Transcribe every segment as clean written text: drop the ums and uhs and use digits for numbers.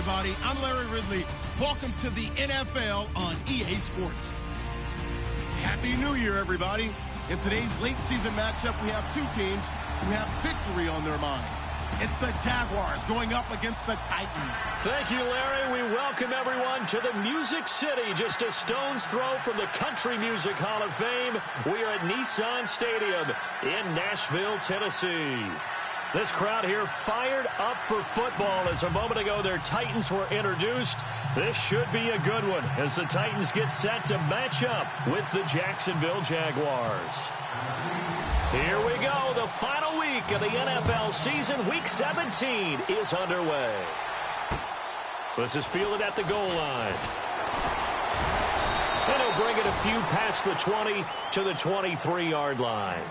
everybody. I'm Larry Ridley. Welcome to the NFL on EA Sports. Happy New Year, everybody. In today's late season matchup, we have two teams who have victory on their minds. It's the Jaguars going up against the Titans. Thank you, Larry. We welcome everyone to the Music City, just a stone's throw from the Country Music Hall of Fame. We are at Nissan Stadium in Nashville, Tennessee. This crowd here fired up for football as a moment ago their Titans were introduced. This should be a good one as the Titans get set to match up with the Jacksonville Jaguars. Here we go. The final week of the NFL season. Week 17 is underway. This is fielded at the goal line. And he'll bring it a few past the 20 to the 23-yard line.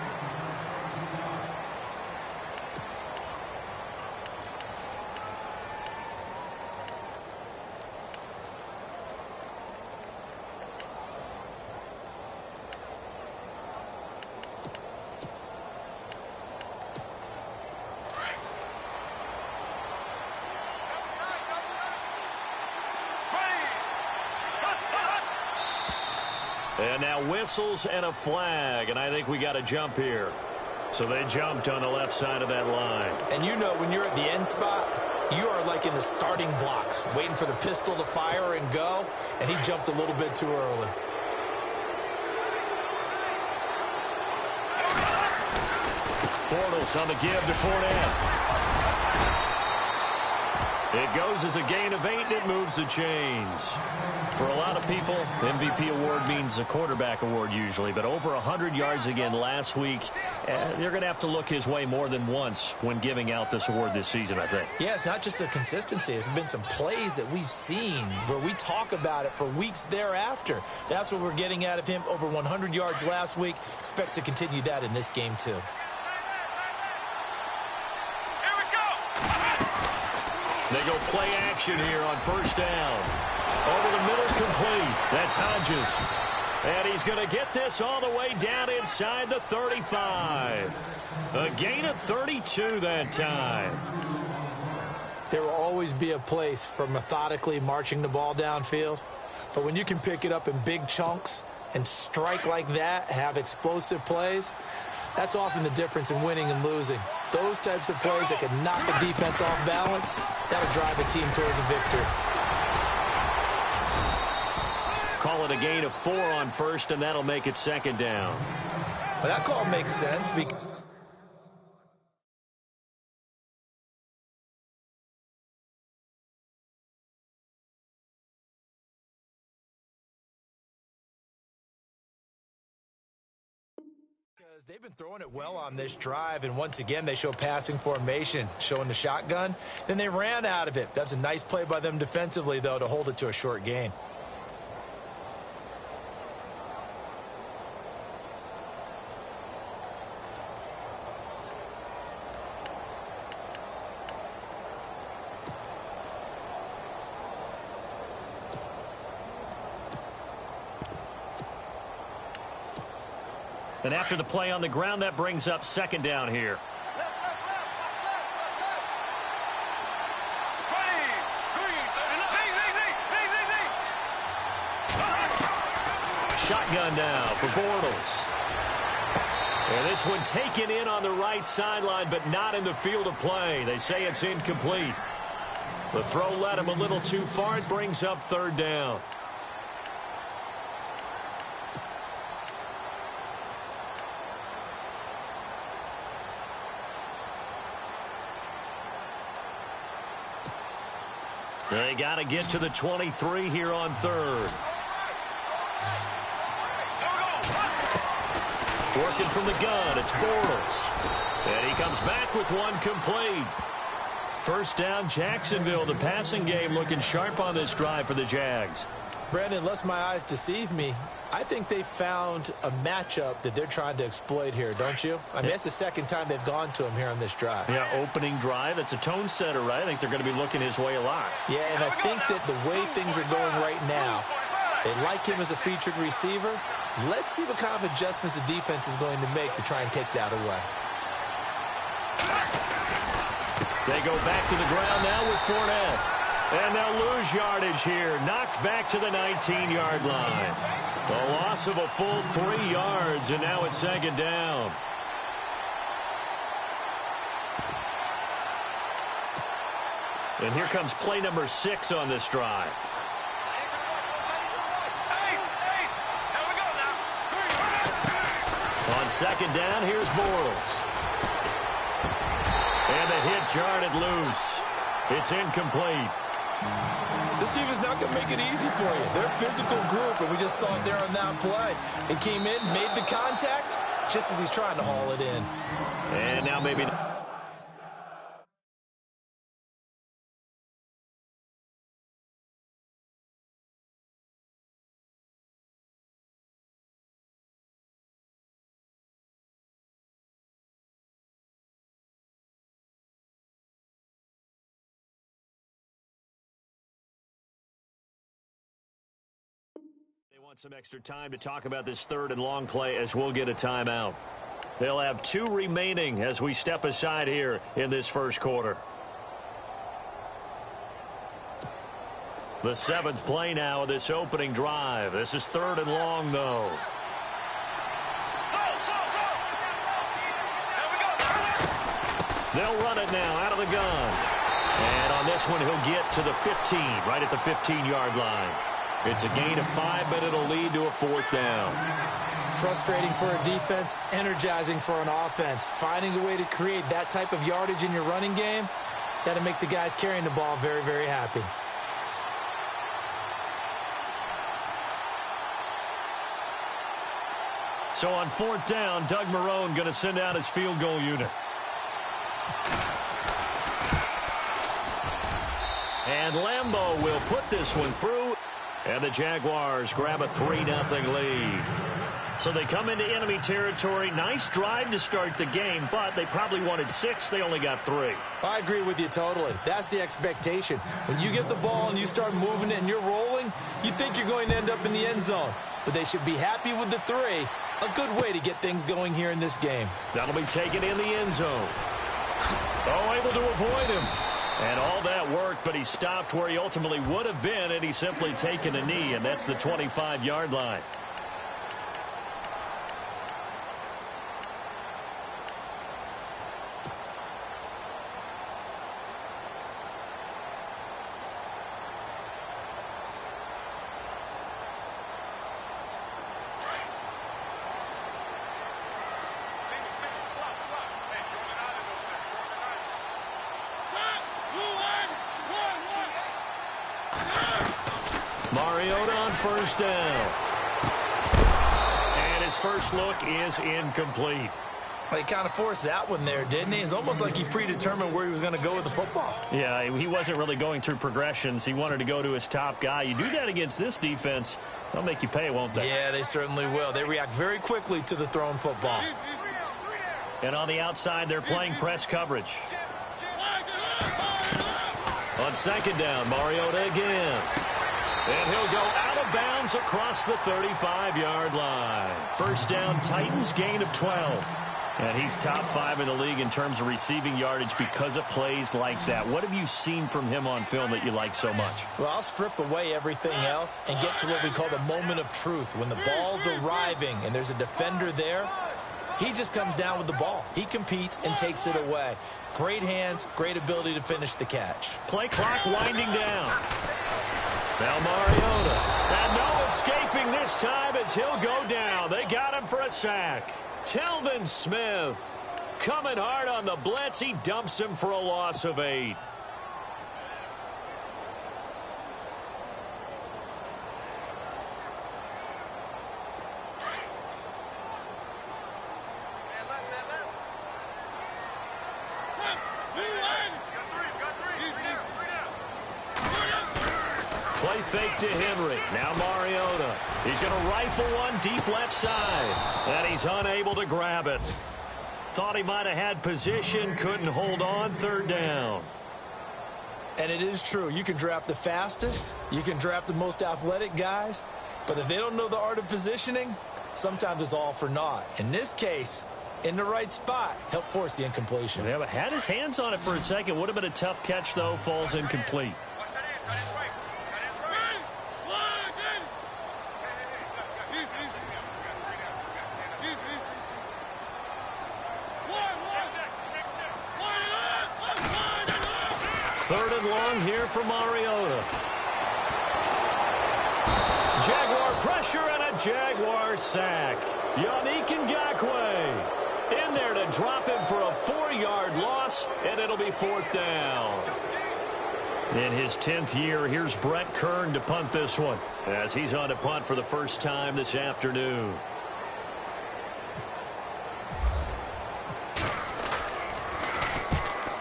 And now whistles and a flag, and I think we got a jump here. So they jumped on the left side of that line. And you know when you're at the end spot, you are like in the starting blocks, waiting for the pistol to fire and go, and he jumped a little bit too early. Bortles on the give to Fournette. It goes as a gain of 8, and it moves the chains. For a lot of people, MVP award means a quarterback award usually, but over 100 yards again last week. They're going to have to look his way more than once when giving out this award this season, I think. Yeah, it's not just the consistency. There's been some plays that we've seen where we talk about it for weeks thereafter. That's what we're getting out of him. Over 100 yards last week. Expects to continue that in this game, too. They go play action here on first down. Over the middle, complete. That's Hodges. And he's going to get this all the way down inside the 35. A gain of 32 that time. There will always be a place for methodically marching the ball downfield. But when you can pick it up in big chunks and strike like that, have explosive plays, that's often the difference in winning and losing. Those types of plays that can knock a defense off balance, that'll drive a team towards a victory. Call it a gain of 4 on first, and that'll make it second down. Well, that call makes sense because they've been throwing it well on this drive, and once again they show passing formation, showing the shotgun. Then they ran out of it. That's a nice play by them defensively, though, to hold it to a short gain. And after the play on the ground, that brings up second down here. Shotgun now for Bortles. And this one taken in on the right sideline, but not in the field of play. They say it's incomplete. The throw led him a little too far. It brings up third down. They got to get to the 23 here on third. Working from the gun, it's Bortles. And he comes back with one complete. First down, Jacksonville. The passing game looking sharp on this drive for the Jags. Brandon, unless my eyes deceive me, I think they found a matchup that they're trying to exploit here, don't you? I mean, that's the second time they've gone to him here on this drive. Yeah, opening drive. It's a tone setter, right? I think they're going to be looking his way a lot. Yeah, and I think that the way things are going right now, they like him as a featured receiver. Let's see what kind of adjustments the defense is going to make to try and take that away. They go back to the ground now with Fournette. And they'll lose yardage here. Knocked back to the 19-yard line. A loss of a full 3 yards, and now it's second down. And here comes play number 6 on this drive. On second down, here's Bortles. And the hit jarred it loose. It's incomplete. This team is not going to make it easy for you. They're a physical group, and we just saw it there on that play. It came in, made the contact, just as he's trying to haul it in. And now maybe... some extra time to talk about this third and long play as we'll get a timeout. They'll have 2 remaining as we step aside here in this first quarter. The 7th play now of this opening drive. This is third and long, though. They'll run it now out of the gun. And on this one, he'll get to the 15, right at the 15-yard line. It's a gain of 5, but it'll lead to a 4th down. Frustrating for a defense, energizing for an offense. Finding a way to create that type of yardage in your running game, that'll make the guys carrying the ball very, very happy. So on 4th down, Doug Marrone going to send out his field goal unit. And Lambeau will put this one through. And the Jaguars grab a 3-0 lead. So they come into enemy territory. Nice drive to start the game, but they probably wanted 6. They only got 3. I agree with you totally. That's the expectation. When you get the ball and you start moving it and you're rolling, you think you're going to end up in the end zone. But they should be happy with the 3. A good way to get things going here in this game. That'll be taken in the end zone. Oh, able to avoid him. And all that worked, but he stopped where he ultimately would have been, and he's simply taken a knee, and that's the 25-yard line. Mariota on first down. And his first look is incomplete. Well, he kind of forced that one there, didn't he? It's almost like he predetermined where he was going to go with the football. Yeah, he wasn't really going through progressions. He wanted to go to his top guy. You do that against this defense, they'll make you pay, won't they? Yeah, they certainly will. They react very quickly to the thrown football. And on the outside, they're playing press coverage. On second down, Mariota again. And he'll go out of bounds across the 35-yard line. First down, Titans, gain of 12. And he's top 5 in the league in terms of receiving yardage because of plays like that. What have you seen from him on film that you like so much? Well, I'll strip away everything else and get to what we call the moment of truth. When the ball's arriving and there's a defender there, he just comes down with the ball. He competes and takes it away. Great hands, great ability to finish the catch. Play clock winding down. Now Mariota. And no escaping this time as he'll go down. They got him for a sack. Telvin Smith coming hard on the blitz. He dumps him for a loss of 8. Play fake to Henry. Now Mariota. He's going to rifle one deep left side. And he's unable to grab it. Thought he might have had position. Couldn't hold on. Third down. And it is true. You can draft the fastest. You can draft the most athletic guys. But if they don't know the art of positioning, sometimes it's all for naught. In this case, in the right spot, help force the incompletion. Yeah, but had his hands on it for a second. Would have been a tough catch, though. Falls incomplete. Third and long here for Mariota. Jaguar pressure and a Jaguar sack. knockinJs's in there to drop him for a 4-yard loss, and it'll be 4th down. In his 10th year, here's Brett Kern to punt this one, as he's on to punt for the first time this afternoon.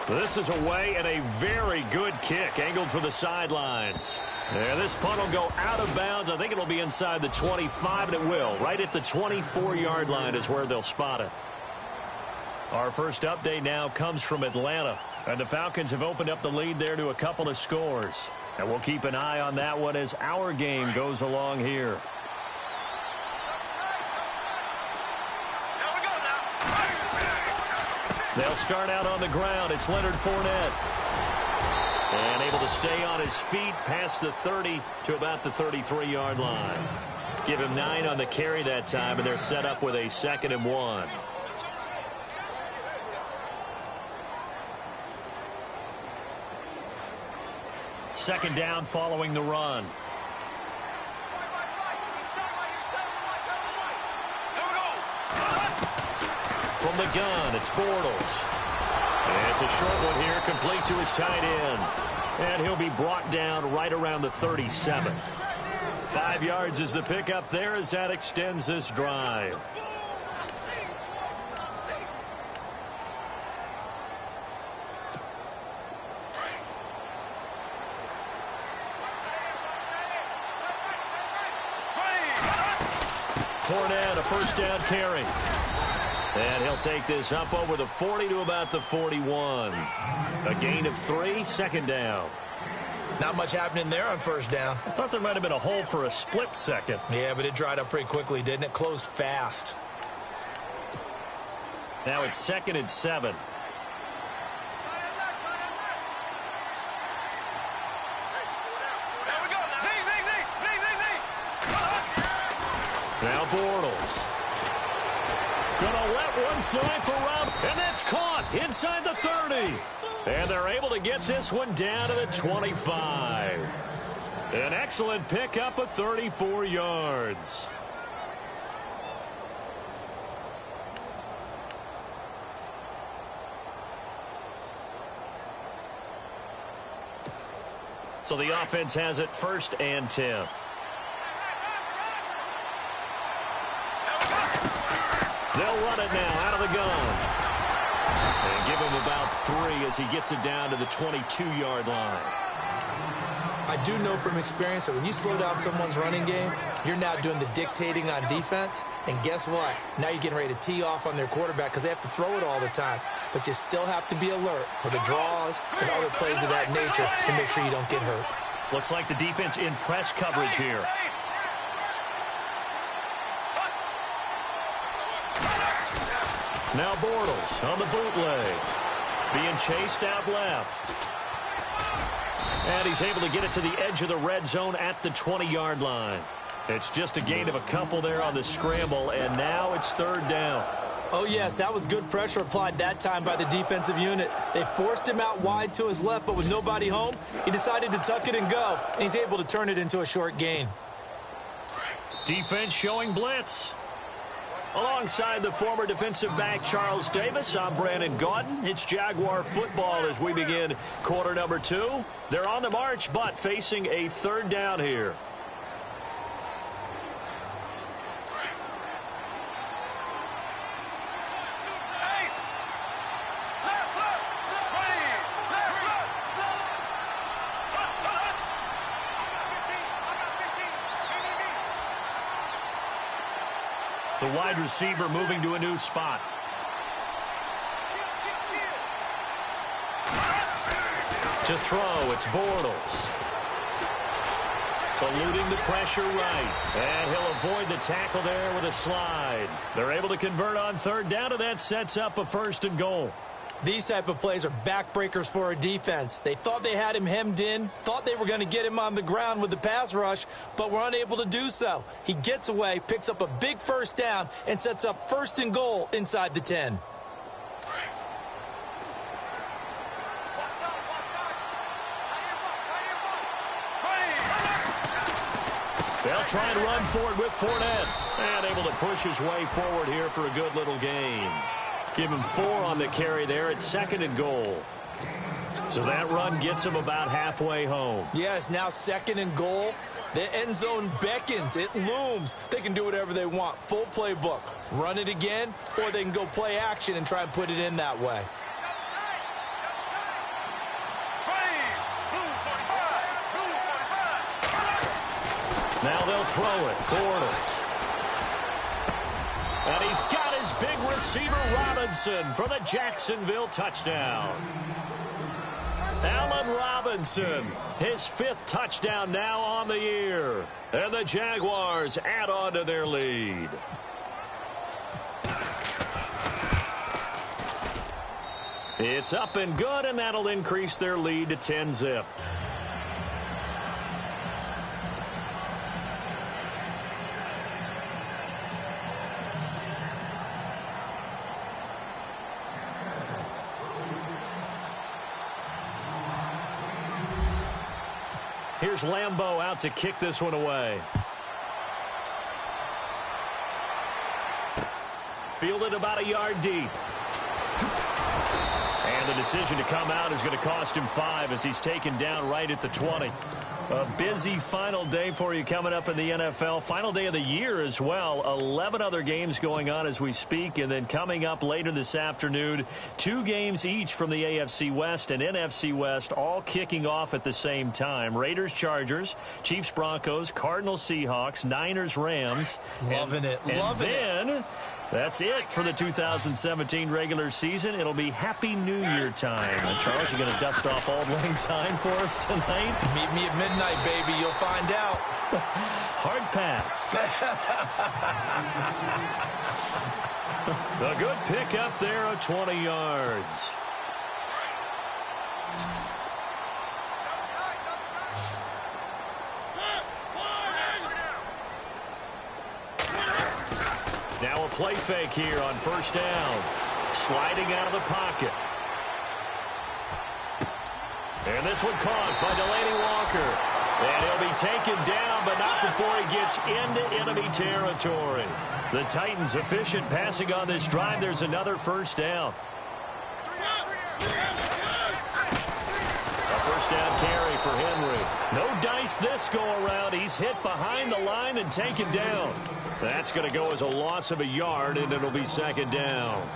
This is away and a very good kick, angled for the sidelines. And this punt will go out of bounds. I think it'll be inside the 25, and it will. Right at the 24-yard line is where they'll spot it. Our first update now comes from Atlanta. And the Falcons have opened up the lead there to a couple of scores. And we'll keep an eye on that one as our game goes along here. They'll start out on the ground. It's Leonard Fournette. And able to stay on his feet past the 30 to about the 33-yard line. Give him 9 on the carry that time, and they're set up with a 2nd and 1. Second down following the run. From the gun, it's Bortles. And it's a short one here, complete to his tight end. And he'll be brought down right around the 37. 5 yards is the pickup there as that extends this drive. Fournette, a first down carry. And he'll take this up over the 40 to about the 41. A gain of 3, 2nd down. Not much happening there on first down. I thought there might have been a hole for a split second. Yeah, but it dried up pretty quickly, didn't it? Closed fast. Now it's 2nd and 7. Now Bortles. Gonna let one fly for Rob, and that's caught inside the 30. And they're able to get this one down to the 25. An excellent pickup of 34 yards. So the offense has it 1st and 10. They'll run it now out of the gun. And give him about 3 as he gets it down to the 22-yard line. I do know from experience that when you slow down someone's running game, you're now doing the dictating on defense. And guess what? Now you're getting ready to tee off on their quarterback because they have to throw it all the time. But you still have to be alert for the draws and other plays of that nature to make sure you don't get hurt. Looks like the defense in press coverage here. Now Bortles on the bootleg. Being chased out left. And he's able to get it to the edge of the red zone at the 20-yard line. It's just a gain of a couple there on the scramble, and now it's 3rd down. Oh, yes, that was good pressure applied that time by the defensive unit. They forced him out wide to his left, but with nobody home, he decided to tuck it and go, and he's able to turn it into a short gain. Defense showing blitz. Alongside the former defensive back Charles Davis, I'm Brandon Gaudin. It's Jaguar football as we begin quarter number 2. They're on the march, but facing a 3rd down here. The wide receiver moving to a new spot. To throw, it's Bortles. Eluding the pressure right. And he'll avoid the tackle there with a slide. They're able to convert on 3rd down, and that sets up a 1st and goal. These type of plays are backbreakers for a defense. They thought they had him hemmed in, thought they were going to get him on the ground with the pass rush, but were unable to do so. He gets away, picks up a big first down, and sets up 1st and goal inside the 10. They'll try and run for it with Fournette. And able to push his way forward here for a good little gain. Give him 4 on the carry there at 2nd and goal. So that run gets him about halfway home. Yes, now 2nd and goal. The end zone beckons. It looms. They can do whatever they want. Full playbook. Run it again, or they can go play action and try and put it in that way. Now they'll throw it. Bortles. And he's got his big receiver, Robinson, for the Jacksonville touchdown. Allen Robinson, his 5th touchdown now on the year. And the Jaguars add on to their lead. It's up and good, and that'll increase their lead to 10-zip. Here's Lambeau out to kick this one away. Fielded about a yard deep. And the decision to come out is going to cost him 5 as he's taken down right at the 20. A busy final day for you coming up in the NFL. Final day of the year as well. 11 other games going on as we speak. And then coming up later this afternoon, 2 games each from the AFC West and NFC West, all kicking off at the same time. Raiders, Chargers, Chiefs, Broncos, Cardinals, Seahawks, Niners, Rams. Loving it. Loving it. That's it for the 2017 regular season. It'll be Happy New Year time. And Charles, you're going to dust off Auld Lang Syne for us tonight? Meet me at midnight, baby. You'll find out. Hard pass. A good pick up there of 20 yards. Now a play fake here on 1st down. Sliding out of the pocket. And this one caught by Delaney Walker. And he'll be taken down, but not before he gets into enemy territory. The Titans efficient passing on this drive. There's another 1st down. A 1st down carry for Henry. No dice this go around. He's hit behind the line and taken down. That's going to go as a loss of a yard, and it'll be 2nd down.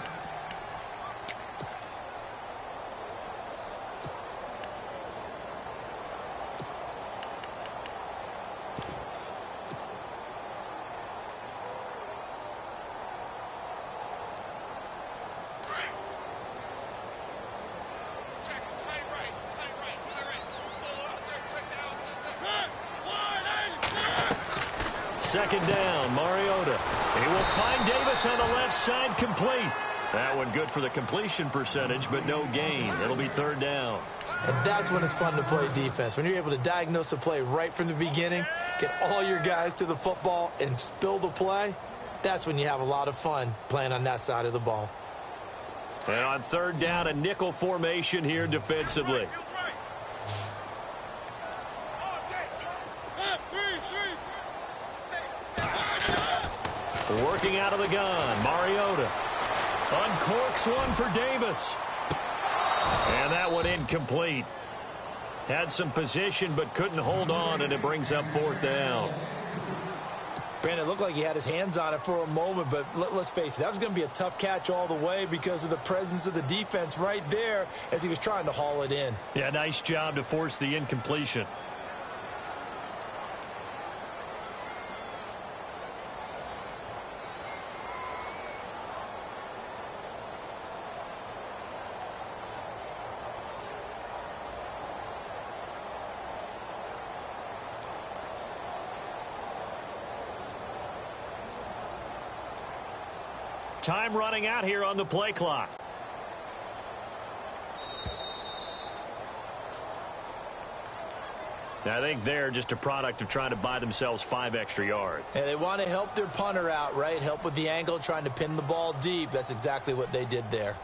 Second down, Mariota. He will find Davis on the left side, complete. That one good for the completion percentage, but no gain. It'll be 3rd down. And that's when it's fun to play defense. When you're able to diagnose a play right from the beginning, get all your guys to the football and spill the play, that's when you have a lot of fun playing on that side of the ball. And on 3rd down, a nickel formation here defensively. Working out of the gun, Mariota. Uncorks one for Davis. And that one incomplete. Had some position but couldn't hold on, and it brings up 4th down. Brandon, it looked like he had his hands on it for a moment, but let's face it, that was going to be a tough catch all the way because of the presence of the defense right there as he was trying to haul it in. Yeah, nice job to force the incompletion. Time running out here on the play clock. I think they're just a product of trying to buy themselves 5 extra yards. And they want to help their punter out, right? Help with the angle, trying to pin the ball deep. That's exactly what they did there.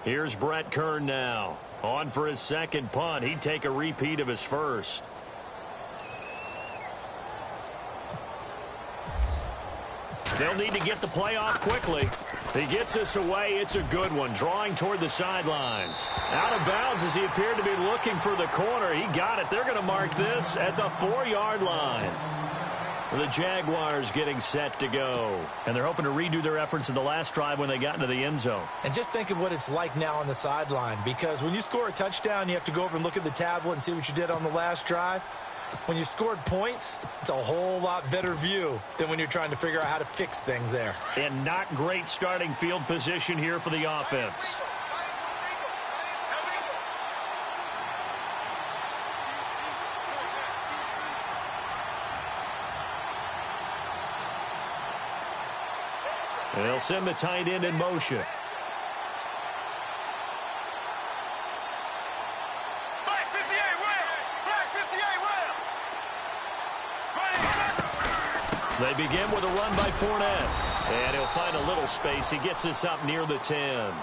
Here's Brett Kern now. On for his second punt. He'd take a repeat of his first. They'll need to get the play off quickly. He gets this away. It's a good one. Drawing toward the sidelines. Out of bounds as he appeared to be looking for the corner. He got it. They're going to mark this at the 4-yard line. The Jaguars getting set to go. And they're hoping to redo their efforts in the last drive when they got into the end zone. And just think of what it's like now on the sideline, because when you score a touchdown, you have to go over and look at the tablet and see what you did on the last drive. When you scored points, it's a whole lot better view than when you're trying to figure out how to fix things there. And not great starting field position here for the offense. And they'll send the tight end in motion. They begin with a run by Fournette. And he'll find a little space. He gets this up near the 10.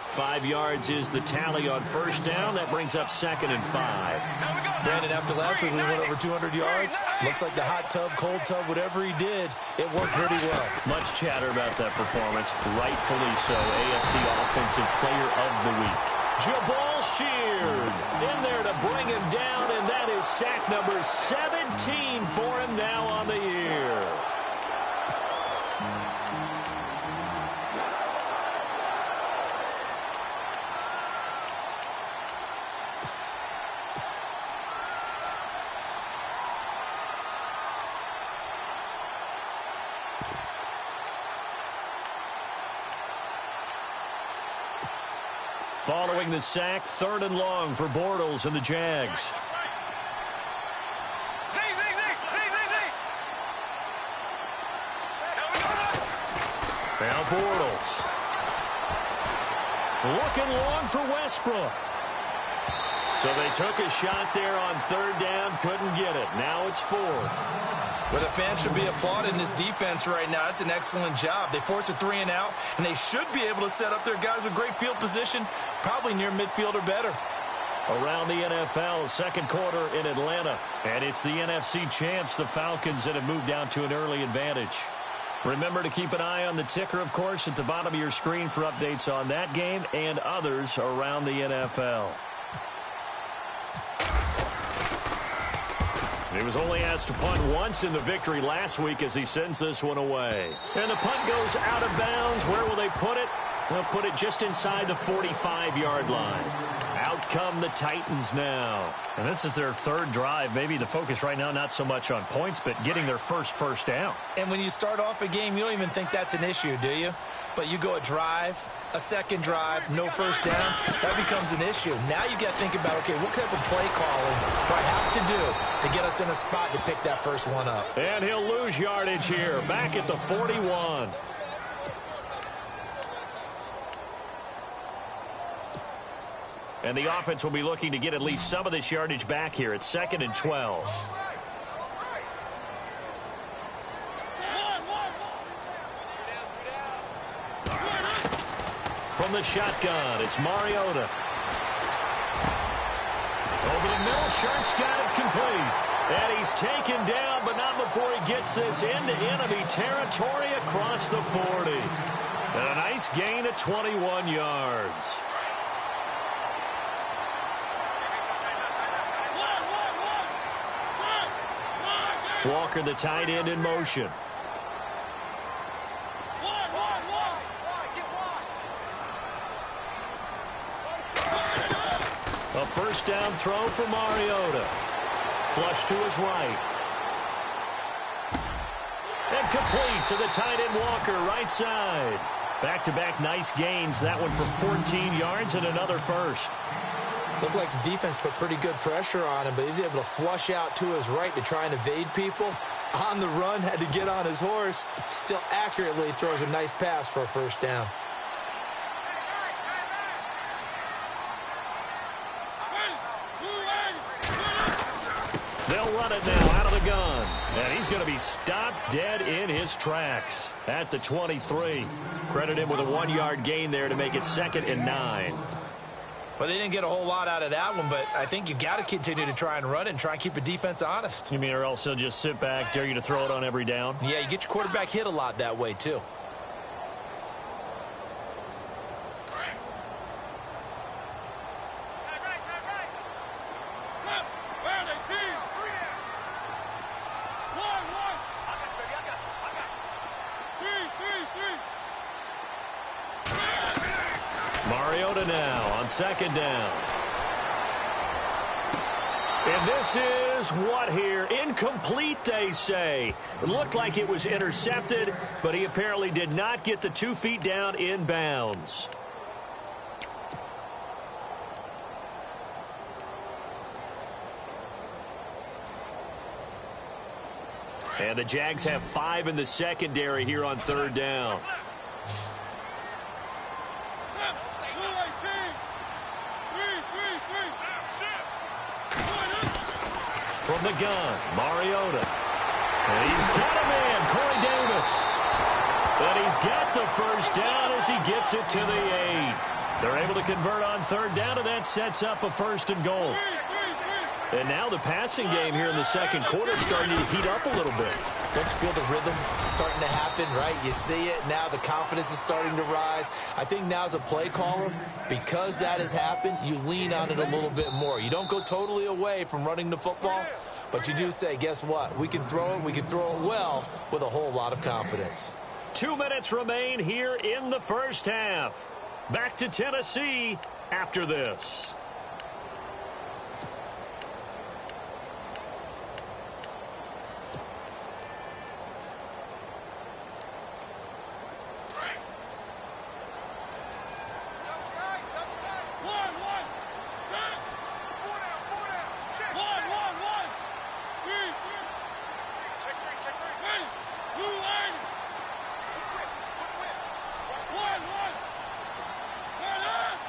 5 yards is the tally on first down. That brings up 2nd and 5. Brandon, after last week we went over 200 yards. Looks like the hot tub, cold tub, whatever he did, it worked pretty well. Much chatter about that performance. Rightfully so. AFC Offensive Player of the Week. Jabal Sheard in there to bring him down, and that is sack number 17 for him now on the year. Following the sack, 3rd and long for Bortles and the Jags. Now Bortles. Looking long for Westbrook. So they took a shot there on 3rd down, couldn't get it. Now it's 4th. Well, the fans should be applauding this defense right now. It's an excellent job. They force a 3-and-out, and they should be able to set up their guys with great field position, probably near midfield or better. Around the NFL, second quarter in Atlanta. And it's the NFC champs, the Falcons, that have moved down to an early advantage. Remember to keep an eye on the ticker, of course, at the bottom of your screen for updates on that game and others around the NFL. He was only asked to punt once in the victory last week as he sends this one away. And the punt goes out of bounds. Where will they put it? They'll put it just inside the 45-yard line. Out come the Titans now. And this is their 3rd drive. Maybe the focus right now not so much on points, but getting their first down. And when you start off a game, you don't even think that's an issue, do you? But you go a drive, a second drive, no first down, that becomes an issue. Now you got to think about, okay, what type of play calling do I have to do to get us in a spot to pick that first one up? And he'll lose yardage here, back at the 41. And the offense will be looking to get at least some of this yardage back here. It's 2nd and 12. From the shotgun, it's Mariota. Over the middle, Sharp's got it complete. And he's taken down, but not before he gets this into enemy territory across the 40. And a nice gain of 21 yards. Walker, the tight end, in motion. A first down throw for Mariota. Flush to his right. And complete to the tight end Walker, right side. Back-to-back nice gains. That one for 14 yards and another first. Looked like the defense put pretty good pressure on him, but he's able to flush out to his right to try and evade people. On the run, had to get on his horse. Still accurately throws a nice pass for a first down. They'll run it now out of the gun. And he's going to be stopped dead in his tracks at the 23. Credit him with a 1-yard gain there to make it 2nd and 9. Well, they didn't get a whole lot out of that one, but I think you've got to continue to try and run it and try and keep the defense honest. You mean, or else they'll just sit back, dare you to throw it on every down? Yeah, you get your quarterback hit a lot that way, too. Mariota now on 2nd down. And this is what here? Incomplete, they say. It looked like it was intercepted, but he apparently did not get the 2 feet down in bounds. And the Jags have 5 in the secondary here on 3rd down. From the gun, Mariota. And he's got a man, Corey Davis. And he's got the first down as he gets it to the 8. They're able to convert on 3rd down, and that sets up a 1st and goal. And now the passing game here in the 2nd quarter is starting to heat up a little bit. Don't you feel the rhythm starting to happen, right? You see it. Now the confidence is starting to rise. I think now as a play caller, because that has happened, you lean on it a little bit more. You don't go totally away from running the football, but you do say, guess what? We can throw it. We can throw it well with a whole lot of confidence. 2 minutes remain here in the first half. Back to Tennessee after this.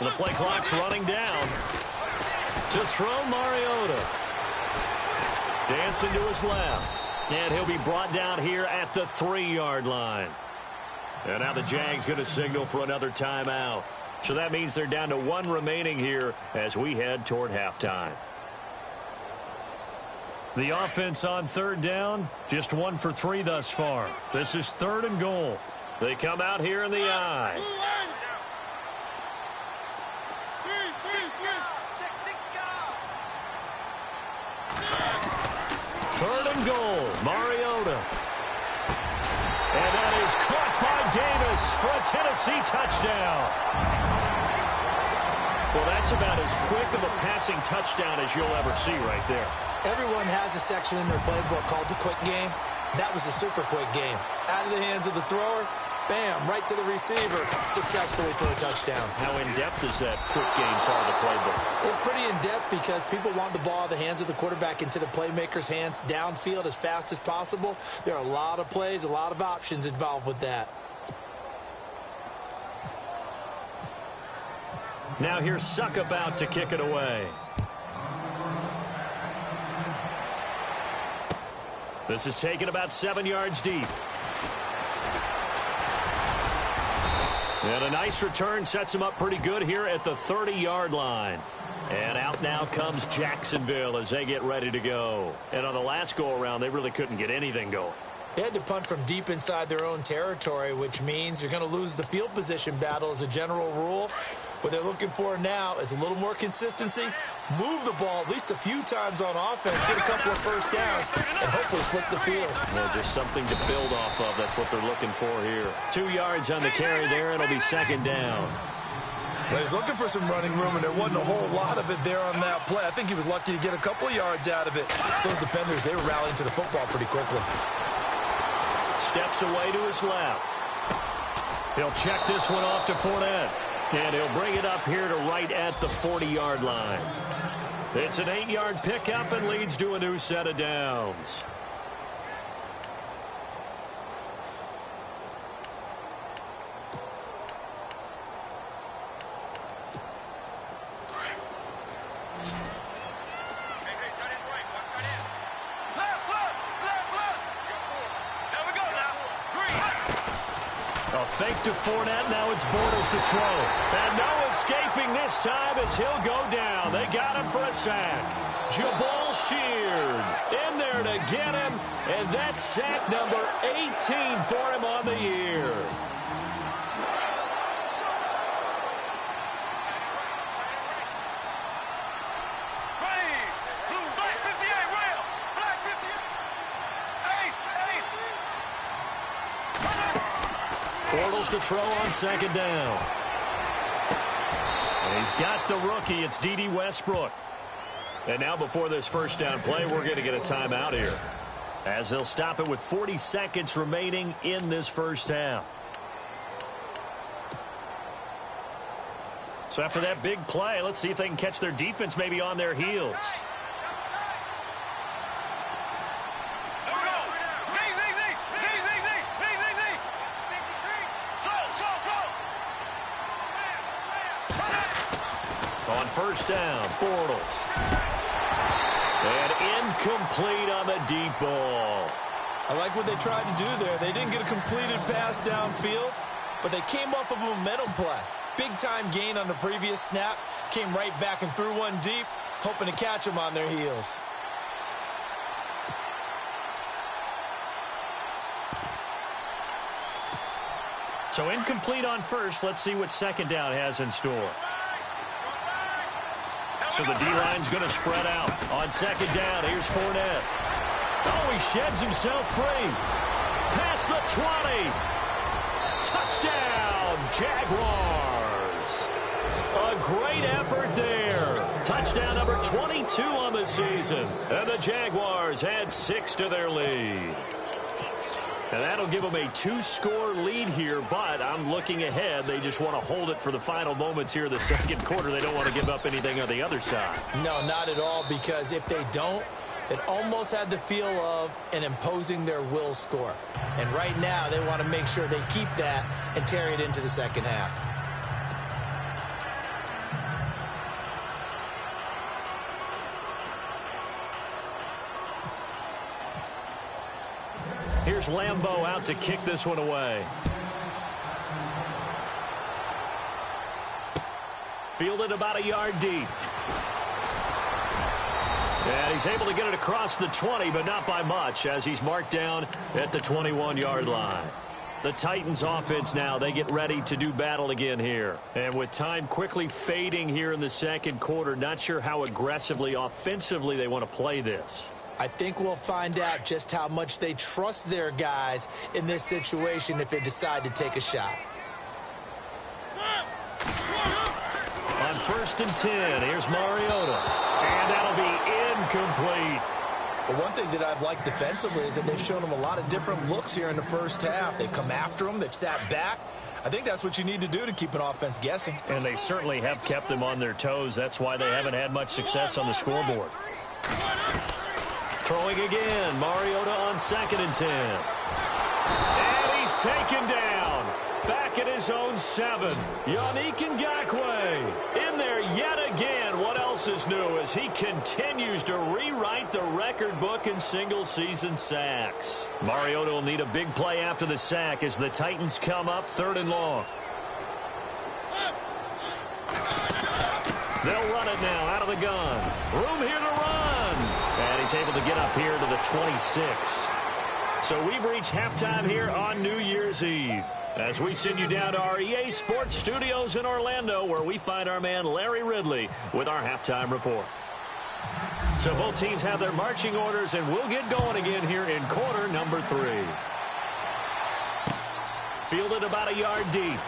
The play clock's running down. To throw, Mariota. Dancing to his left. And he'll be brought down here at the 3-yard line. And now the Jags going to signal for another timeout. So that means they're down to 1 remaining here as we head toward halftime. The offense on 3rd down, just 1 for 3 thus far. This is 3rd and goal. They come out here in the I. 3rd and goal, Mariota. And that is caught by Davis for a Tennessee touchdown. Well, that's about as quick of a passing touchdown as you'll ever see right there. Everyone has a section in their playbook called the quick game. That was a super quick game. Out of the hands of the thrower, bam, right to the receiver, successfully for a touchdown. How in-depth is that quick game part of the playbook? It's pretty in-depth because people want the ball out of the hands of the quarterback into the playmaker's hands downfield as fast as possible. There are a lot of plays, a lot of options involved with that. Now here's Suckup out to kick it away. This is taken about 7 yards deep. And a nice return sets him up pretty good here at the 30-yard line. And out now comes Jacksonville as they get ready to go. And on the last go-around, they really couldn't get anything going. They had to punt from deep inside their own territory, which means you're going to lose the field position battle as a general rule. What they're looking for now is a little more consistency, move the ball at least a few times on offense, get a couple of first downs, and hopefully flip the field. Well, just something to build off of. That's what they're looking for here. 2 yards on the carry there. It'll be second down. Well, he's looking for some running room, and there wasn't a whole lot of it there on that play. I think he was lucky to get a couple of yards out of it. So those defenders, they were rallying to the football pretty quickly. Steps away to his left. He'll check this one off to Fournette. And he'll bring it up here to right at the 40-yard line. It's an 8-yard pickup and leads to a new set of downs. Fake to Fournette. Now it's Bortles to throw. And no escaping this time as he'll go down. They got him for a sack. Jabal Sheard in there to get him. And that's sack number 18 for him on the year. Bortles to throw on second down. And he's got the rookie. It's D.D. Westbrook. And now before this first down play, we're going to get a timeout here, as they'll stop it with 40 seconds remaining in this first half. So after that big play, let's see if they can catch their defense maybe on their heels. On first down, Bortles. And incomplete on the deep ball. I like what they tried to do there. They didn't get a completed pass downfield, but they came off of a momentum play. Big-time gain on the previous snap. Came right back and threw one deep, hoping to catch them on their heels. So incomplete on first. Let's see what second down has in store. So the D-line's going to spread out. On second down, here's Fournette. Oh, he sheds himself free. Past the 20. Touchdown, Jaguars. A great effort there. Touchdown number 22 on the season. And the Jaguars add 6 to their lead. And that'll give them a 2-score lead here, but I'm looking ahead. They just want to hold it for the final moments here in the second quarter. They don't want to give up anything on the other side. No, not at all, because if they don't, it almost had the feel of an imposing their will score. And right now, they want to make sure they keep that and carry it into the second half. Here's Lambeau out to kick this one away. Fielded about a yard deep. And he's able to get it across the 20, but not by much, as he's marked down at the 21-yard line. The Titans offense now, they get ready to do battle again here. And with time quickly fading here in the second quarter, not sure how aggressively, offensively they want to play this. I think we'll find out just how much they trust their guys in this situation if they decide to take a shot. On first and 10, here's Mariota. And that'll be incomplete. But one thing that I've liked defensively is that they've shown them a lot of different looks here in the first half. They've come after them. They've sat back. I think that's what you need to do to keep an offense guessing. And they certainly have kept them on their toes. That's why they haven't had much success on the scoreboard. Throwing again, Mariota on second and 10. And he's taken down. Back at his own 7. Yannick Ngakoue in there yet again. What else is new as he continues to rewrite the record book in single-season sacks. Mariota will need a big play after the sack as the Titans come up 3rd and long. They'll run it now out of the gun. Room here to run. And he's able to get up here to the 26. So we've reached halftime here on New Year's Eve. As we send you down to our EA Sports Studios in Orlando, where we find our man Larry Ridley with our halftime report. So both teams have their marching orders, and we'll get going again here in quarter number 3. Fielded about a yard deep.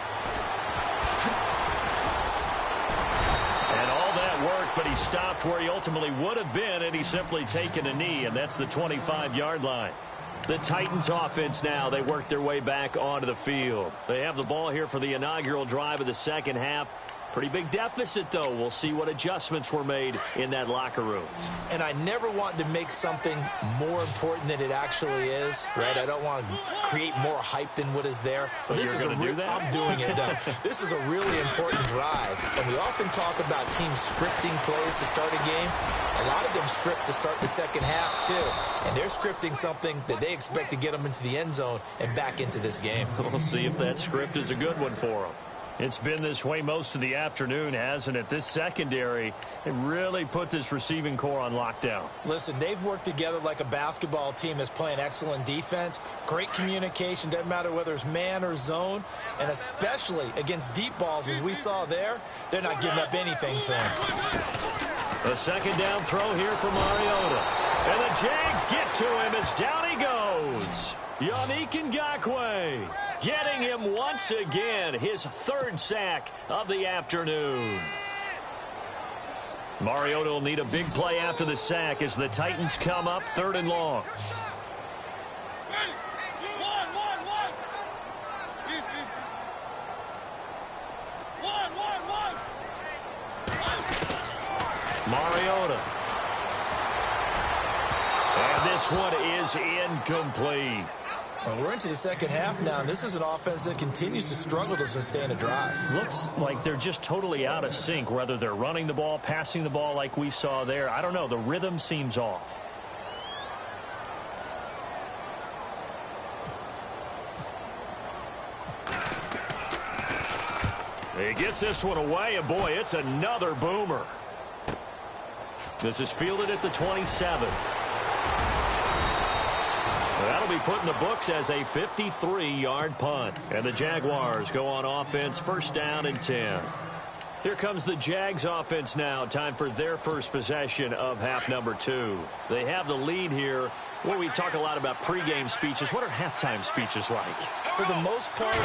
And all that work, but he stopped where he ultimately would have been, and he's simply taken a knee, and that's the 25-yard line. The Titans offense now, they work their way back onto the field. They have the ball here for the inaugural drive of the second half. Pretty big deficit, though. We'll see what adjustments were made in that locker room. And I never want to make something more important than it actually is, right? I don't want to create more hype than what is there. But this is going to do that? I'm doing it, though. This is a really important drive. And we often talk about teams scripting plays to start a game. A lot of them script to start the second half, too. And they're scripting something that they expect to get them into the end zone and back into this game. We'll see if that script is a good one for them. It's been this way most of the afternoon, hasn't it? This secondary, it really put this receiving core on lockdown. Listen, they've worked together like a basketball team that's playing excellent defense. Great communication, doesn't matter whether it's man or zone. And especially against deep balls, as we saw there, they're not giving up anything to him. A second down throw here for Mariota. And the Jags get to him as down he goes. knockinJs's getting him once again, his 3rd sack of the afternoon. Mariota will need a big play after the sack as the Titans come up 3rd and long. Mariota. And this one is incomplete. Well, we're into the second half now, and this is an offense that continues to struggle to sustain a drive. Looks like they're just totally out of sync, whether they're running the ball, passing the ball like we saw there. I don't know. The rhythm seems off. He gets this one away, and boy, it's another boomer. This is fielded at the 27. That'll be put in the books as a 53-yard punt. And the Jaguars go on offense, 1st down and 10. Here comes the Jags offense now. Time for their first possession of half number 2. They have the lead here. Well, we talk a lot about pregame speeches. What are halftime speeches like? For the most part,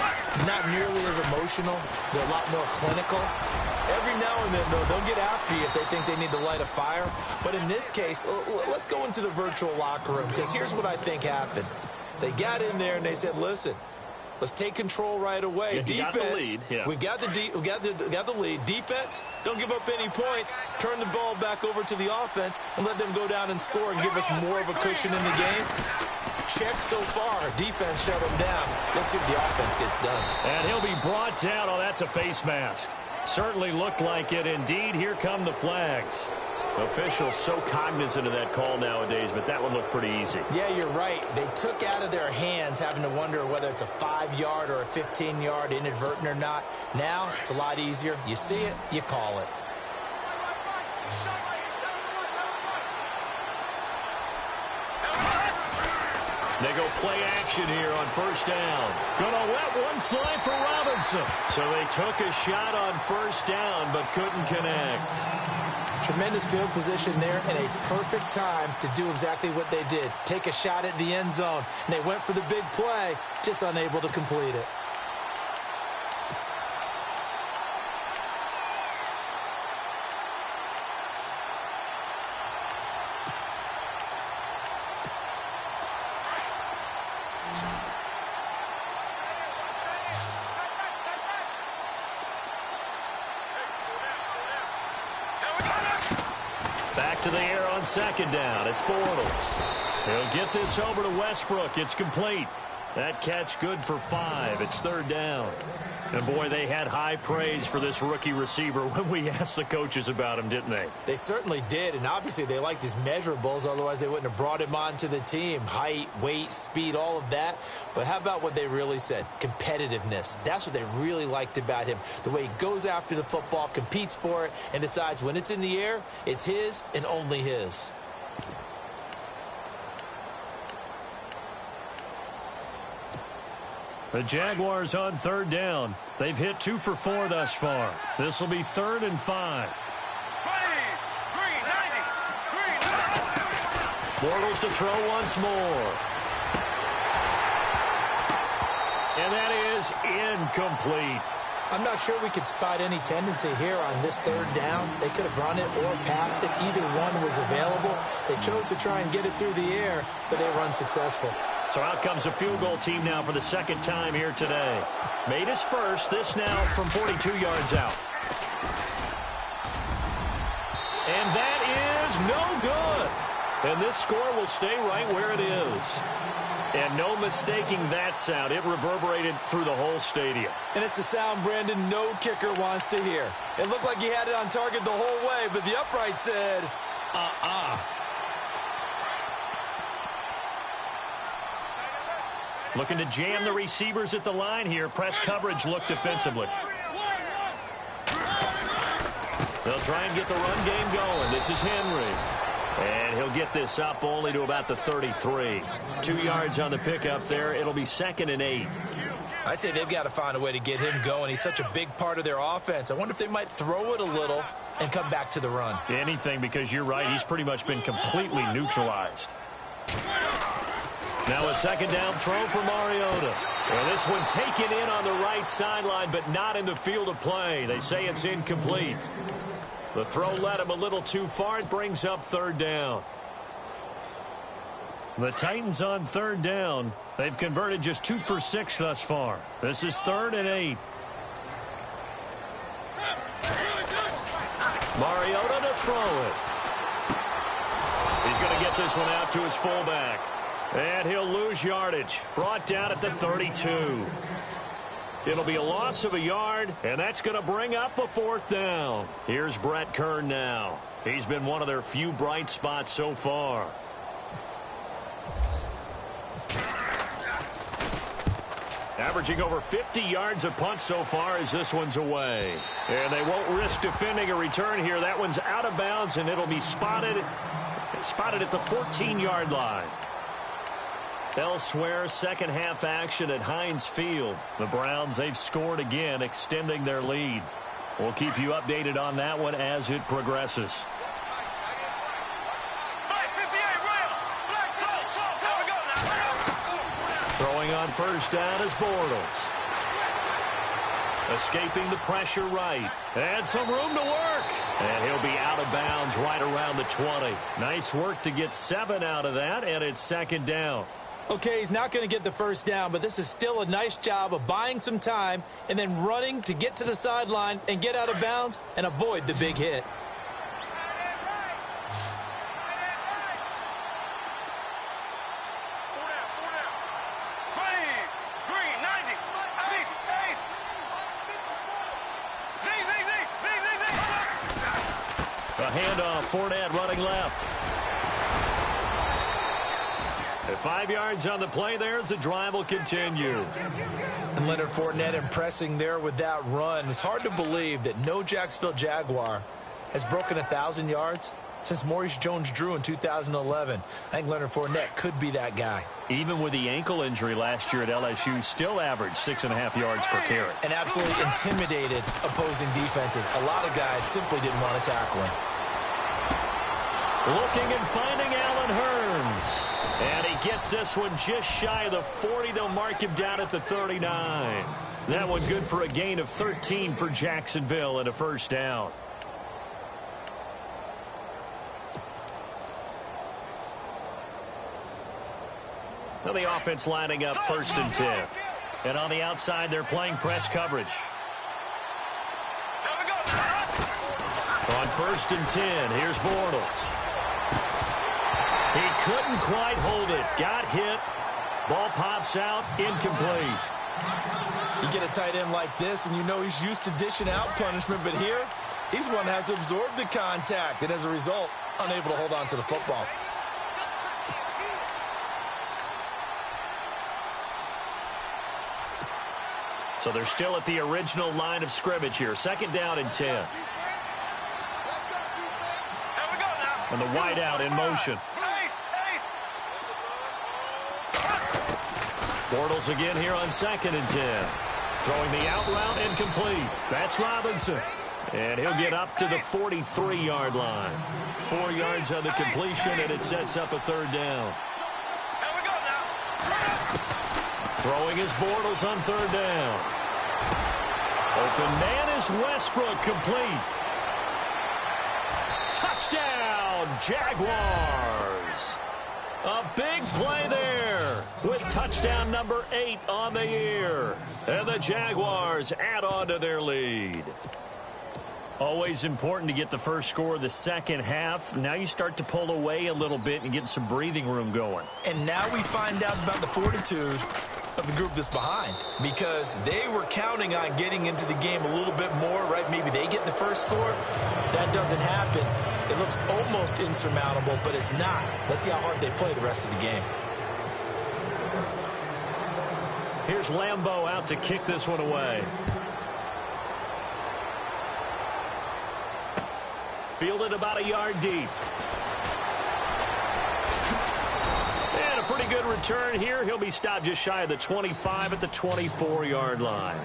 not nearly as emotional. They're a lot more clinical. Every now and then, though, they'll get after you if they think they need to light a fire. But in this case, let's go into the virtual locker room, because here's what I think happened. They got in there and they said, listen, let's take control right away. Yeah, defense, got the lead. Yeah. we got the lead. Defense, don't give up any points. Turn the ball back over to the offense and let them go down and score and give us more of a cushion in the game. Check so far. Defense shut him down. Let's see if the offense gets done. And he'll be brought down. Oh, that's a face mask. Certainly looked like it. Indeed, here come the flags. Officials so cognizant of that call nowadays, but that one looked pretty easy. Yeah, you're right. They took out of their hands having to wonder whether it's a 5-yard or a 15-yard inadvertent or not. Now, it's a lot easier. You see it, you call it. They go play action here on 1st down. Gonna let one fly for Robinson. So they took a shot on 1st down, but couldn't connect. Tremendous field position there and a perfect time to do exactly what they did. Take a shot at the end zone. And they went for the big play, just unable to complete it. Back to the air on 2nd down. It's Bortles. He'll get this over to Westbrook. It's complete. That catch good for 5. It's 3rd down. And, boy, they had high praise for this rookie receiver when we asked the coaches about him, didn't they? They certainly did, and obviously they liked his measurables. Otherwise, they wouldn't have brought him onto the team. Height, weight, speed, all of that. But how about what they really said? Competitiveness. That's what they really liked about him. The way he goes after the football, competes for it, and decides when it's in the air, it's his and only his. The Jaguars on third down. They've hit 2 for 4 thus far. This will be 3rd and 5. Bortles to throw once more. And that is incomplete. I'm not sure we could spot any tendency here on this 3rd down. They could have run it or passed it. Either one was available. They chose to try and get it through the air, but they were unsuccessful. So out comes a field goal team now for the 2nd time here today. Made his first, this now from 42 yards out. And that is no good. And this score will stay right where it is. And no mistaking that sound. It reverberated through the whole stadium. And it's the sound, Brandon, no kicker wants to hear. It looked like he had it on target the whole way, but the upright said, Looking to jam the receivers at the line here. Press coverage look defensively. They'll try and get the run game going. This is Henry. And he'll get this up only to about the 33. 2 yards on the pickup there. It'll be 2nd and 8. I'd say they've got to find a way to get him going. He's such a big part of their offense. I wonder if they might throw it a little and come back to the run. Anything, because you're right. He's pretty much been completely neutralized. Now a 2nd down throw for Mariota. Well, this one taken in on the right sideline, but not in the field of play. They say it's incomplete. The throw led him a little too far. It brings up 3rd down. The Titans on 3rd down. They've converted just 2 for 6 thus far. This is 3rd and 8. Mariota to throw it. He's going to get this one out to his fullback. And he'll lose yardage. Brought down at the 32. It'll be a loss of a yard, and that's going to bring up a 4th down. Here's Brett Kern now. He's been one of their few bright spots so far. Averaging over 50 yards a punt so far as this one's away. And they won't risk defending a return here. That one's out of bounds, and it'll be spotted at the 14-yard line. Elsewhere, 2nd half action at Heinz Field. The Browns, they've scored again, extending their lead. We'll keep you updated on that one as it progresses. Throwing on 1st down is Bortles. Escaping the pressure right. And some room to work. And he'll be out of bounds right around the 20. Nice work to get 7 out of that, and it's 2nd down. Okay, he's not going to get the 1st down, but this is still a nice job of buying some time and then running to get to the sideline and get out of bounds and avoid the big hit. A handoff, Fournette running left. 5 yards on the play there as the drive will continue. And Leonard Fournette impressing there with that run. It's hard to believe that no Jacksonville Jaguar has broken 1,000 yards since Maurice Jones-Drew in 2011. I think Leonard Fournette could be that guy. Even with the ankle injury last year at LSU, still averaged 6.5 yards per carry. And absolutely intimidated opposing defenses. A lot of guys simply didn't want to tackle him. Looking and finding Allen Hurns. And he gets this one just shy of the 40. They'll mark him down at the 39. That one good for a gain of 13 for Jacksonville and a 1st down. So the offense lining up 1st and 10. And on the outside, they're playing press coverage. On 1st and 10, here's Bortles. He couldn't quite hold it. Got hit. Ball pops out. Incomplete. You get a tight end like this, and you know he's used to dishing out punishment, but here, he's one that has to absorb the contact, and as a result, unable to hold on to the football. So they're still at the original line of scrimmage here. 2nd down and 10. And the wideout in motion. Bortles again here on 2nd and 10. Throwing the out route and complete. That's Robinson. And he'll get up to the 43-yard line. 4 yards on the completion, and it sets up a 3rd down. Here we go now. Throwing is Bortles on 3rd down. Open man is Westbrook, complete. Touchdown, Jaguars. A big play there with touchdown number 8 on the year. And the Jaguars add on to their lead. Always important to get the first score of the second half. Now you start to pull away a little bit and get some breathing room going. And now we find out about the fortitude of the group that's behind, because they were counting on getting into the game a little bit more, right? Maybe they get the first score. That doesn't happen. It looks almost insurmountable, but it's not. Let's see how hard they play the rest of the game. Here's Lambeau out to kick this one away. Fielded about a yard deep. And a pretty good return here. He'll be stopped just shy of the 25 at the 24-yard line.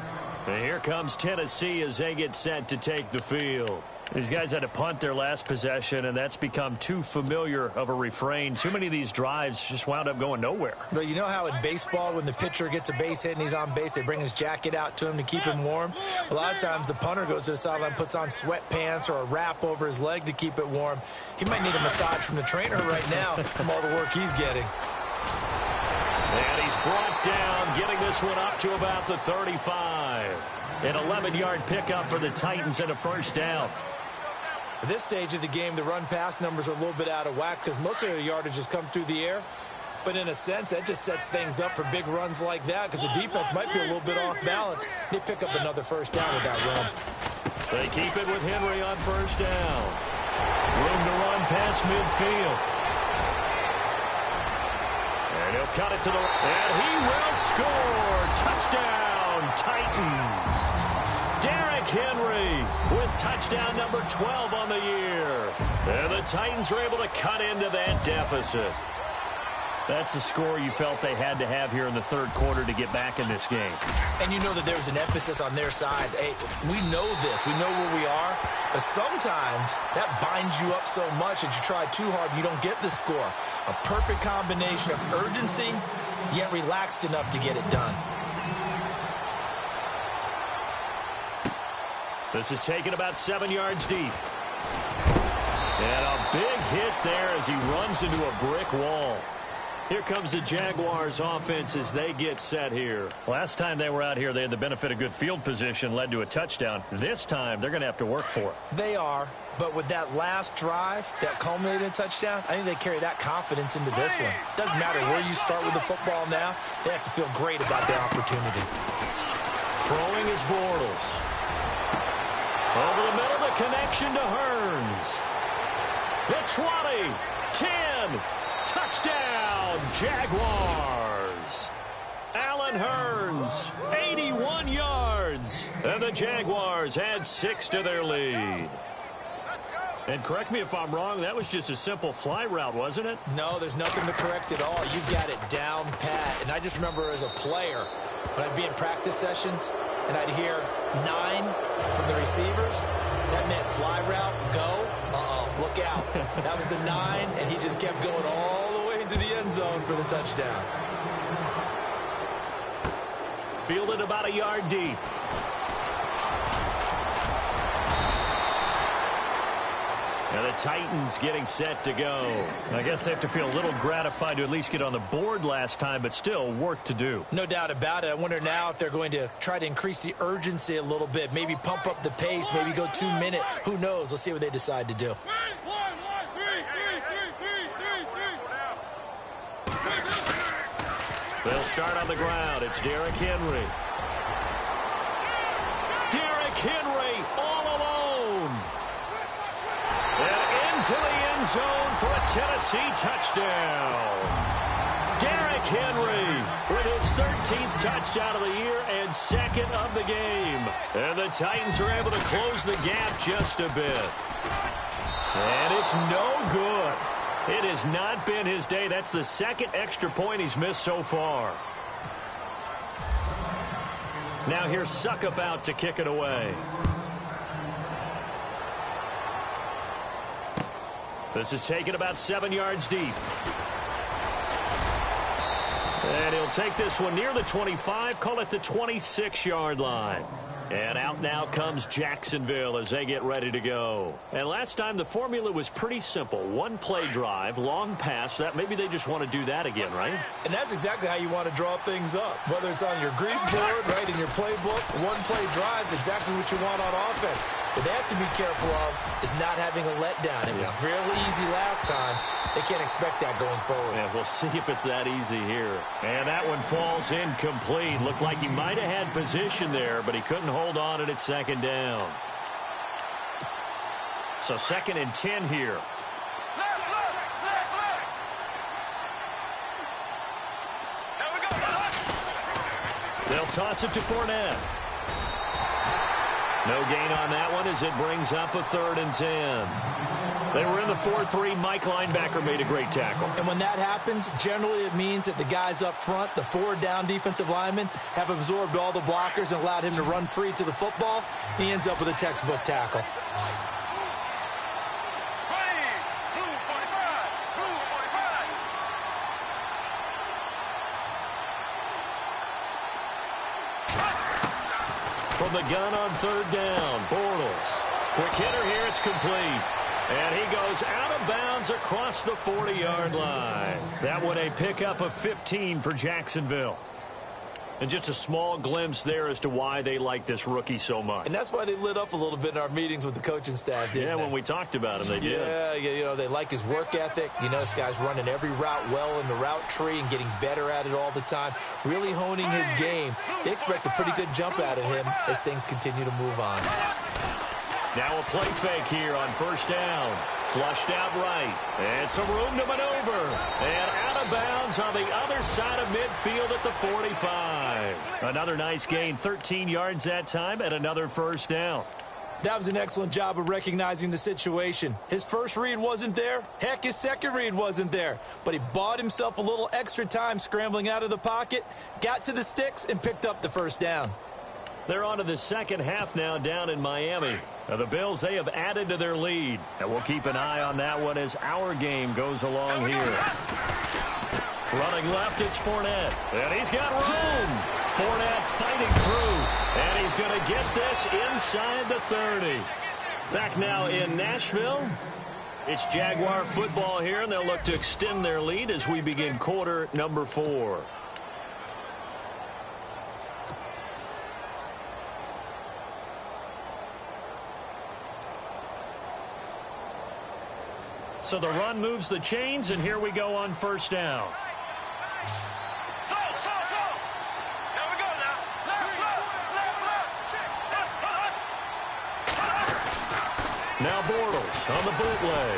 And here comes Tennessee as they get set to take the field. These guys had to punt their last possession, and that's become too familiar of a refrain. Too many of these drives just wound up going nowhere. But you know how in baseball, when the pitcher gets a base hit and he's on base, they bring his jacket out to him to keep him warm? A lot of times the punter goes to the sideline, puts on sweatpants or a wrap over his leg to keep it warm. He might need a massage from the trainer right now from all the work he's getting. And he's brought down, getting this one up to about the 35. An 11-yard pickup for the Titans and a 1st down. At this stage of the game, the run-pass numbers are a little bit out of whack because most of their yardage has come through the air. But in a sense, that just sets things up for big runs like that because the defense might be a little bit off balance. They pick up another 1st down with that run. They keep it with Henry on 1st down. Room to run past midfield. And he'll cut it to the... And he will score! Touchdown, Titans! Derrick Henry with touchdown number 12 on the year. And the Titans are able to cut into that deficit. That's a score you felt they had to have here in the 3rd quarter to get back in this game. And you know that there's an emphasis on their side. Hey, we know this. We know where we are. But sometimes that binds you up so much that you try too hard, you don't get the score. A perfect combination of urgency, yet relaxed enough to get it done. This is taken about 7 yards deep. And a big hit there as he runs into a brick wall. Here comes the Jaguars offense as they get set here. Last time they were out here, they had the benefit of good field position, led to a touchdown. This time, they're going to have to work for it. They are, but with that last drive that culminated in a touchdown, I think they carry that confidence into this one. Doesn't matter where you start with the football now, they have to feel great about their opportunity. Throwing is Bortles. Over the middle, the connection to Hearns. The 20, 10, touchdown, Jaguars. Allen Hearns, 81 yards. And the Jaguars add 6 to their lead. And correct me if I'm wrong, that was just a simple fly route, wasn't it? No, there's nothing to correct at all. You got it down pat. And I just remember as a player, when I'd be in practice sessions, and I'd hear 9 from the receivers, that meant fly route, go. Look out. That was the 9, and he just kept going all the way into the end zone for the touchdown. Fielded about a yard deep. And the Titans getting set to go. I guess they have to feel a little gratified to at least get on the board last time, but still work to do. No doubt about it. I wonder now if they're going to try to increase the urgency a little bit, maybe pump up the pace, maybe go 2-minute. Who knows? Let's see what they decide to do. They'll start on the ground. It's Derrick Henry. Derrick Henry all alone. And into the end zone for a Tennessee touchdown. Derrick Henry with his 13th touchdown of the year and 2nd of the game. And the Titans are able to close the gap just a bit. And it's no good. It has not been his day. That's the 2nd extra point he's missed so far. Now here's Suckup out to kick it away. This is taken about 7 yards deep. And he'll take this one near the 25, call it the 26-yard line. And out now comes Jacksonville as they get ready to go. And last time the formula was pretty simple. One play drive, long pass. That maybe they just want to do that again, right? And that's exactly how you want to draw things up. Whether it's on your grease board, right, in your playbook, one play drive is exactly what you want on offense. What they have to be careful of is not having a letdown. It was really easy last time. They can't expect that going forward. Yeah, we'll see if it's that easy here. And that one falls incomplete. Looked like he might have had position there, but he couldn't hold on at its second down. So 2nd and 10 here. They'll toss it to Fournette. No gain on that one as it brings up a 3rd and 10. They were in the 4-3. Mike linebacker made a great tackle. And when that happens, generally it means that the guys up front, the 4 down defensive linemen, have absorbed all the blockers and allowed him to run free to the football. He ends up with a textbook tackle. From the gun on 3rd down, Bortles. Quick hitter here, it's complete. And he goes out of bounds across the 40-yard line. That one a pickup of 15 for Jacksonville. And just a small glimpse there as to why they like this rookie so much. And that's why they lit up a little bit in our meetings with the coaching staff, didn't they? When we talked about him, they did. Yeah, you know, they like his work ethic. You know, this guy's running every route well in the route tree and getting better at it all the time, really honing his game. They expect a pretty good jump out of him as things continue to move on. Now a play fake here on 1st down. Flushed out right. And some room to maneuver. And out of bounds on the other side of midfield at the 45. Another nice gain, 13 yards that time, and another 1st down. That was an excellent job of recognizing the situation. His first read wasn't there. Heck, his second read wasn't there. But he bought himself a little extra time scrambling out of the pocket, got to the sticks, and picked up the 1st down. They're on to the second half now down in Miami. Now the Bills, they have added to their lead. And we'll keep an eye on that one as our game goes along here. Running left, it's Fournette. And he's got room. Fournette fighting through. And he's going to get this inside the 30. Back now in Nashville. It's Jaguar football here, and they'll look to extend their lead as we begin quarter number 4. So the run moves the chains, and here we go on 1st down. There we go now. Left. Now Bortles on the bootleg.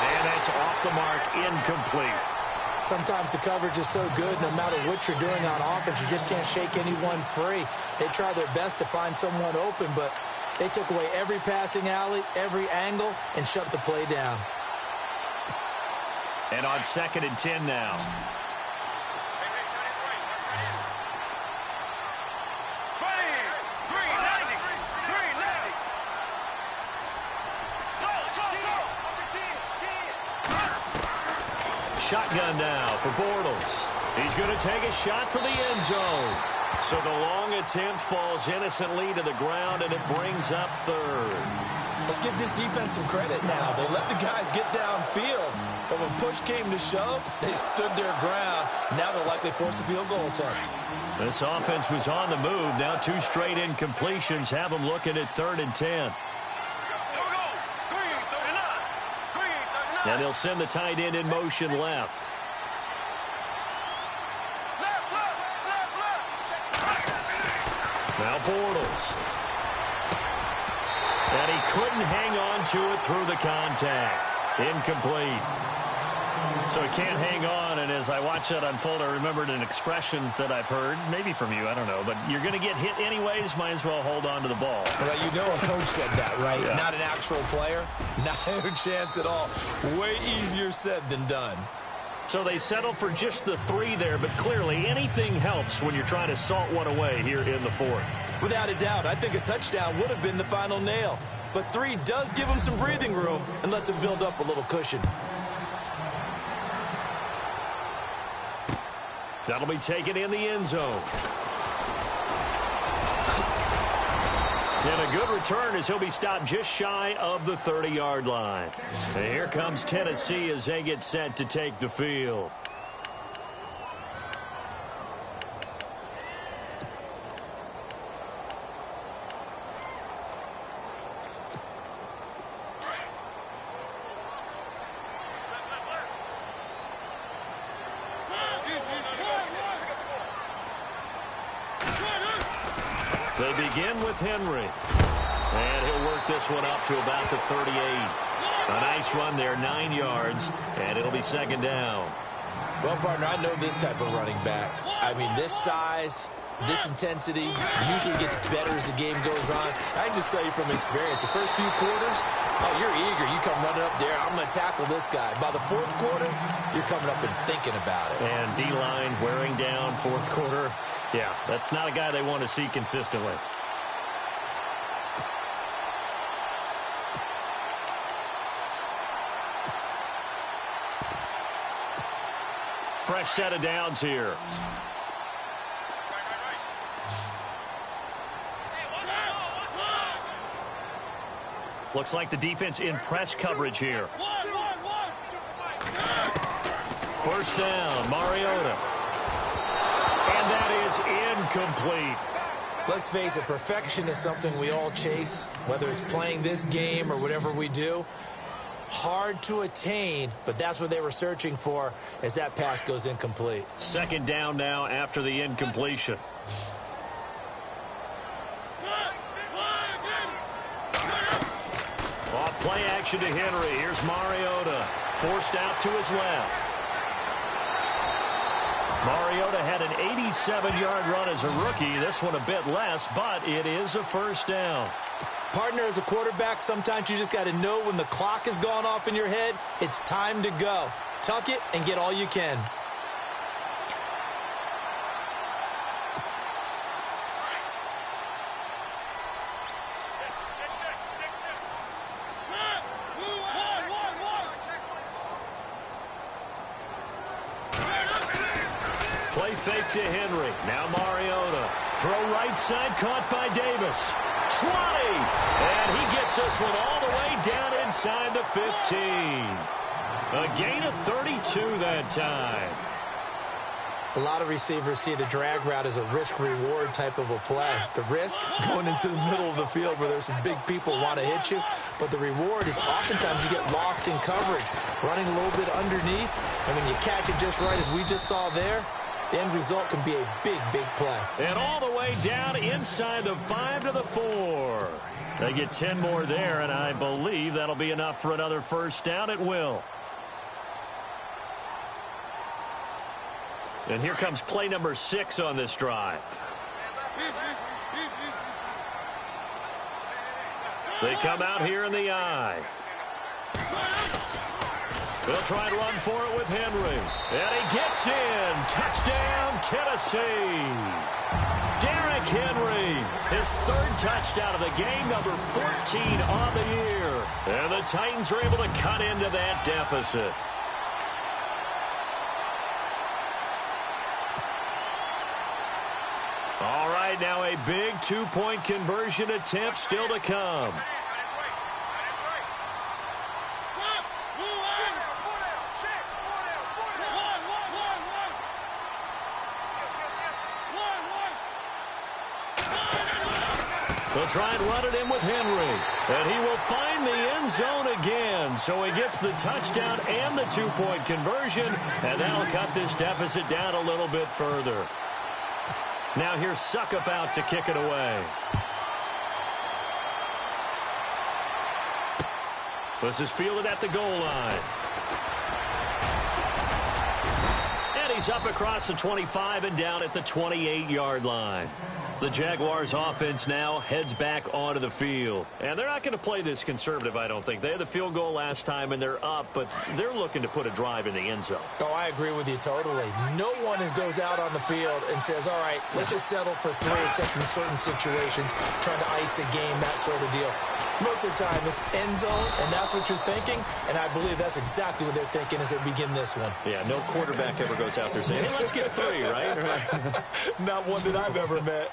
And that's off the mark, incomplete. Sometimes the coverage is so good, no matter what you're doing on offense, you just can't shake anyone free. They try their best to find someone open, but they took away every passing alley, every angle, and shut the play down. And on 2nd and 10 now. Shotgun now for Bortles. He's going to take a shot for the end zone. So the long attempt falls innocently to the ground, and it brings up 3rd. Let's give this defense some credit now. They let the guys get downfield. But when push came to shove, they stood their ground. Now they'll likely force a field goal attempt. This offense was on the move. Now 2 straight incompletions have them looking at 3rd and 10. And they'll send the tight end in motion left. Now Bortles. And he couldn't hang on to it through the contact. Incomplete. So he can't hang on, and as I watch that unfold, I remembered an expression that I've heard, maybe from you, I don't know, but you're going to get hit anyways, might as well hold on to the ball. Well, you know a coach said that, right? Yeah. Not an actual player. Not a chance at all. Way easier said than done. So they settle for just the 3 there, but clearly anything helps when you're trying to salt one away here in the 4th. Without a doubt, I think a touchdown would have been the final nail. But 3 does give them some breathing room and lets them build up a little cushion. That'll be taken in the end zone. And a good return as he'll be stopped just shy of the 30-yard line. And here comes Tennessee as they get set to take the field. They begin with Henry. And he'll work this one up to about the 38. A nice run there, 9 yards, and it'll be second down. Well, partner, I know this type of running back. I mean, this size, this intensity usually gets better as the game goes on. I can just tell you from experience, the first few quarters, oh, you're eager. You come running up there, I'm going to tackle this guy. By the 4th quarter, you're coming up and thinking about it. And D-line wearing down 4th quarter. Yeah, that's not a guy they want to see consistently. Fresh set of downs here. Looks like the defense in press coverage here. First down, Mariota. And that is incomplete. Let's face it, perfection is something we all chase, whether it's playing this game or whatever we do. Hard to attain, but that's what they were searching for as that pass goes incomplete. Second down now after the incompletion. Off play action to Henry. Here's Mariota. Forced out to his left. Mariota had an 87-yard run as a rookie. This one a bit less, but it is a first down. Partner, as a quarterback, sometimes you just got to know when the clock has gone off in your head, it's time to go. Tuck it and get all you can. Play fake to Henry. Now Mariota. Throw right side, caught by Davis. 20. And he gets this one all the way down inside the 15. A gain of 32 that time. A lot of receivers see the drag route as a risk-reward type of a play. The risk, going into the middle of the field where there's some big people want to hit you. But the reward is oftentimes you get lost in coverage, running a little bit underneath. And when you catch it just right, as we just saw there, the end result can be a big, big play. And all the way down inside the 5 to the 4. They get 10 more there, and I believe that'll be enough for another first down. It will. And here comes play number 6 on this drive. They come out here in the I. They'll try and run for it with Henry. And he gets in. Touchdown, Tennessee. Derrick Henry, his 3rd touchdown of the game, number 14 on the year. And the Titans are able to cut into that deficit. All right, now a big 2-point conversion attempt still to come. They'll try and run it in with Henry. And he will find the end zone again. So he gets the touchdown and the 2-point conversion. And that'll cut this deficit down a little bit further. Now here's Suckup out to kick it away. This is fielded at the goal line. And he He's up across the 25 and down at the 28-yard line. The Jaguars offense now heads back onto the field. And they're not going to play this conservative, I don't think. They had the field goal last time, and they're up, but they're looking to put a drive in the end zone. Oh, I agree with you totally. No one goes out on the field and says, all right, let's just settle for 3, except in certain situations, trying to ice a game, that sort of deal. Most of the time, it's end zone, and that's what you're thinking, and I believe that's exactly what they're thinking as they begin this one. Yeah, no quarterback ever goes out there saying, hey, let's get 3, right? Not one that I've ever met.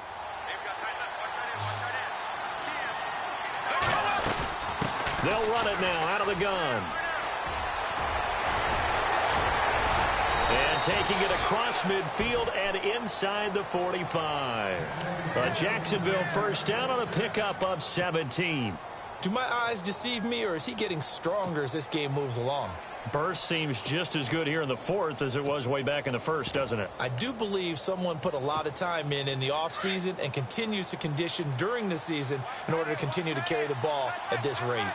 They'll run it now out of the gun. And taking it across midfield and inside the 45. A Jacksonville first down on a pickup of 17. Do my eyes deceive me, or is he getting stronger as this game moves along? Burst seems just as good here in the fourth as it was way back in the first, doesn't it? I do believe someone put a lot of time in the offseason and continues to condition during the season in order to continue to carry the ball at this rate.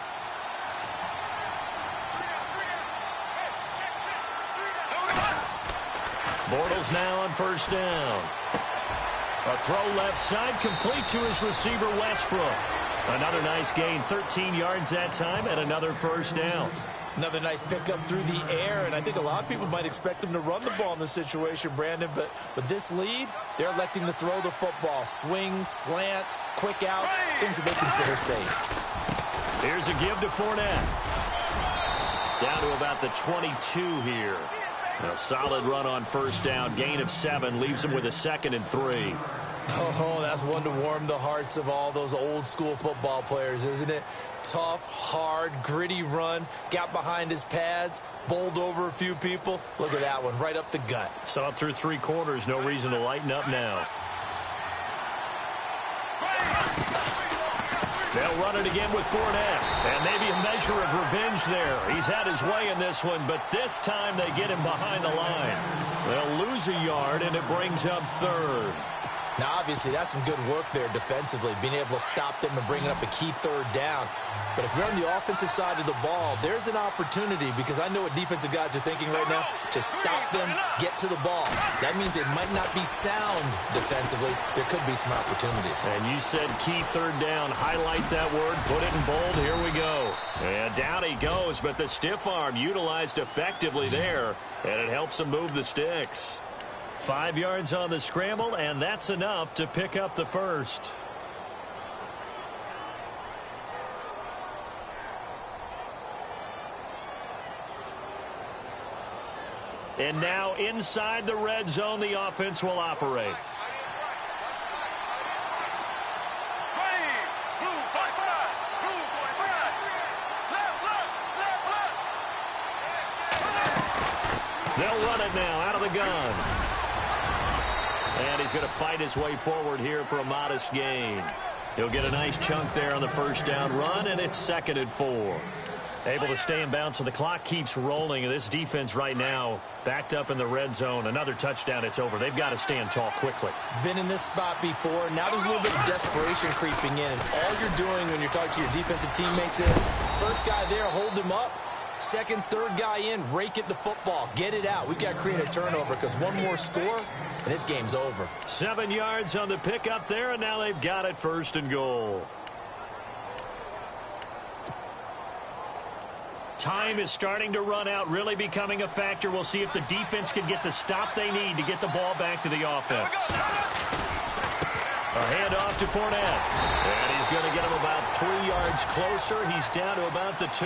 Bortles now on first down. A throw left side, complete to his receiver, Westbrook. Another nice gain, 13 yards that time, and another first down. Another nice pickup through the air, and I think a lot of people might expect him to run the ball in this situation, Brandon, but with this lead, they're electing to throw the football. Swings, slants, quick outs, things that they consider safe. Here's a give to Fournette. Down to about the 22 here. A solid run on first down, gain of 7, leaves him with a 2nd and 3. Oh, that's one to warm the hearts of all those old school football players, isn't it? Tough, hard, gritty run, got behind his pads, bowled over a few people. Look at that one, right up the gut. Saw it through 3 quarters, no reason to lighten up now. They'll run it again with Fournette. And maybe a measure of revenge there. He's had his way in this one, but this time they get him behind the line. They'll lose a yard, and it brings up 3rd. Now, obviously, that's some good work there defensively, being able to stop them and bringing up a key 3rd down. But if you're on the offensive side of the ball, there's an opportunity, because I know what defensive guys are thinking right now. Just stop them, get to the ball. That means they might not be sound defensively. There could be some opportunities. And you said key 3rd down. Highlight that word, put it in bold. Here we go. And down he goes, but the stiff arm utilized effectively there, and it helps him move the sticks. 5 yards on the scramble, and that's enough to pick up the first. And now inside the red zone, the offense will operate. They'll run it now out of the gun. And he's going to fight his way forward here for a modest gain. He'll get a nice chunk there on the first down run, and it's 2nd and 4. Able to stay in bounds, so the clock keeps rolling. This defense right now backed up in the red zone. Another touchdown, it's over. They've got to stand tall quickly. Been in this spot before. Now there's a little bit of desperation creeping in. And all you're doing when you're talking to your defensive teammates is, first guy there, hold him up. Second, third guy in, rake at the football. Get it out. We've got to create a turnover, because one more score, and this game's over. 7 yards on the pickup there, and now they've got it 1st and goal. Time is starting to run out, really becoming a factor. We'll see if the defense can get the stop they need to get the ball back to the offense. A handoff to Fournette. And he's going to get him about 3 yards closer. He's down to about the 2.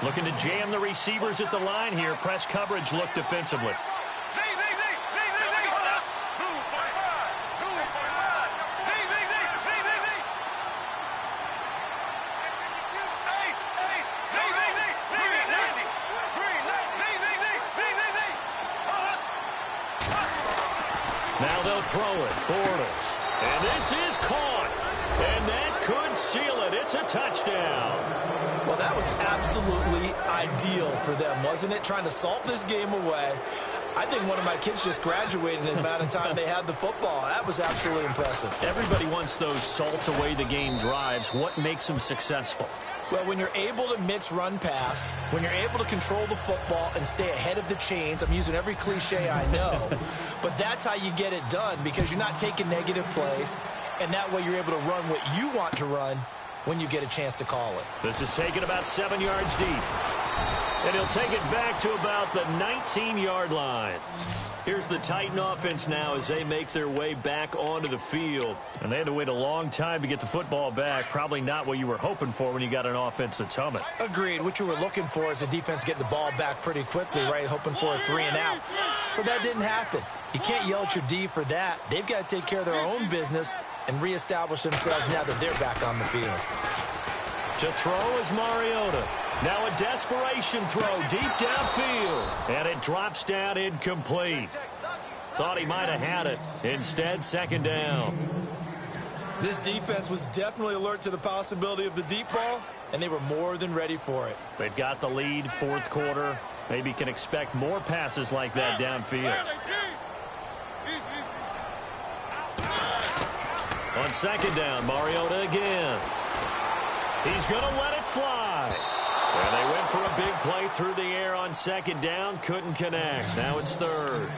Looking to jam the receivers at the line here. Press coverage look defensively. Now they'll throw it. Bortles. And this is caught. And that could seal it. It's a touchdown. Well, Well, that was absolutely ideal for them, wasn't it? Trying to salt this game away. I think one of my kids just graduated in the amount of time they had the football. That was absolutely impressive. Everybody wants those salt-away-the-game drives. What makes them successful? Well, when you're able to mix run-pass, when you're able to control the football and stay ahead of the chains, I'm using every cliche I know, but that's how you get it done because you're not taking negative plays, and that way you're able to run what you want to run when you get a chance to call it. This is taken about 7 yards deep. And he'll take it back to about the 19-yard line. Here's the Titan offense now as they make their way back onto the field. And they had to wait a long time to get the football back. Probably not what you were hoping for when you got an offense that's humming. Agreed. What you were looking for is the defense getting the ball back pretty quickly, right? Hoping for a 3-and-out. So that didn't happen. You can't yell at your D for that. They've got to take care of their own business and reestablish themselves now that they're back on the field. To throw is Mariota. Now a desperation throw deep downfield. And it drops down incomplete. Thought he might have had it. Instead, second down. This defense was definitely alert to the possibility of the deep ball, and they were more than ready for it. They've got the lead, fourth quarter. Maybe can expect more passes like that downfield. On second down, Mariota again. He's going to let it fly. And they went for a big play through the air on second down. Couldn't connect. Now it's third.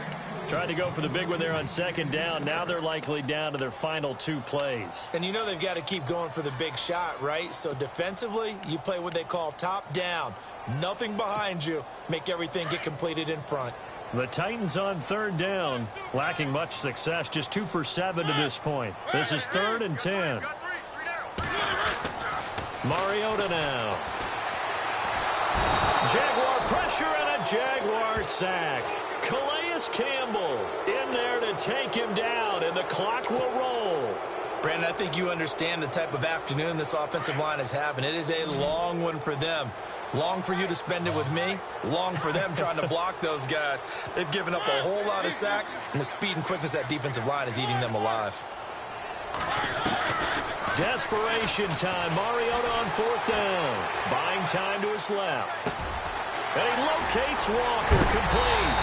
Tried to go for the big one there on second down. Now they're likely down to their final 2 plays. And you know they've got to keep going for the big shot, right? So defensively, you play what they call top down. Nothing behind you. Make everything get completed in front. The Titans on third down, lacking much success, just 2 for 7 to this point. This is 3rd and 10. Mariota now. Jaguar pressure and a Jaguar sack. Calais Campbell in there to take him down, and the clock will roll. Brandon, I think you understand the type of afternoon this offensive line is having. It is a long one for them. Long for you to spend it with me. Long for them trying to block those guys. They've given up a whole lot of sacks, and the speed and quickness of that defensive line is eating them alive. Desperation time. Mariota on fourth down. Buying time to his left. And he locates Walker, complete.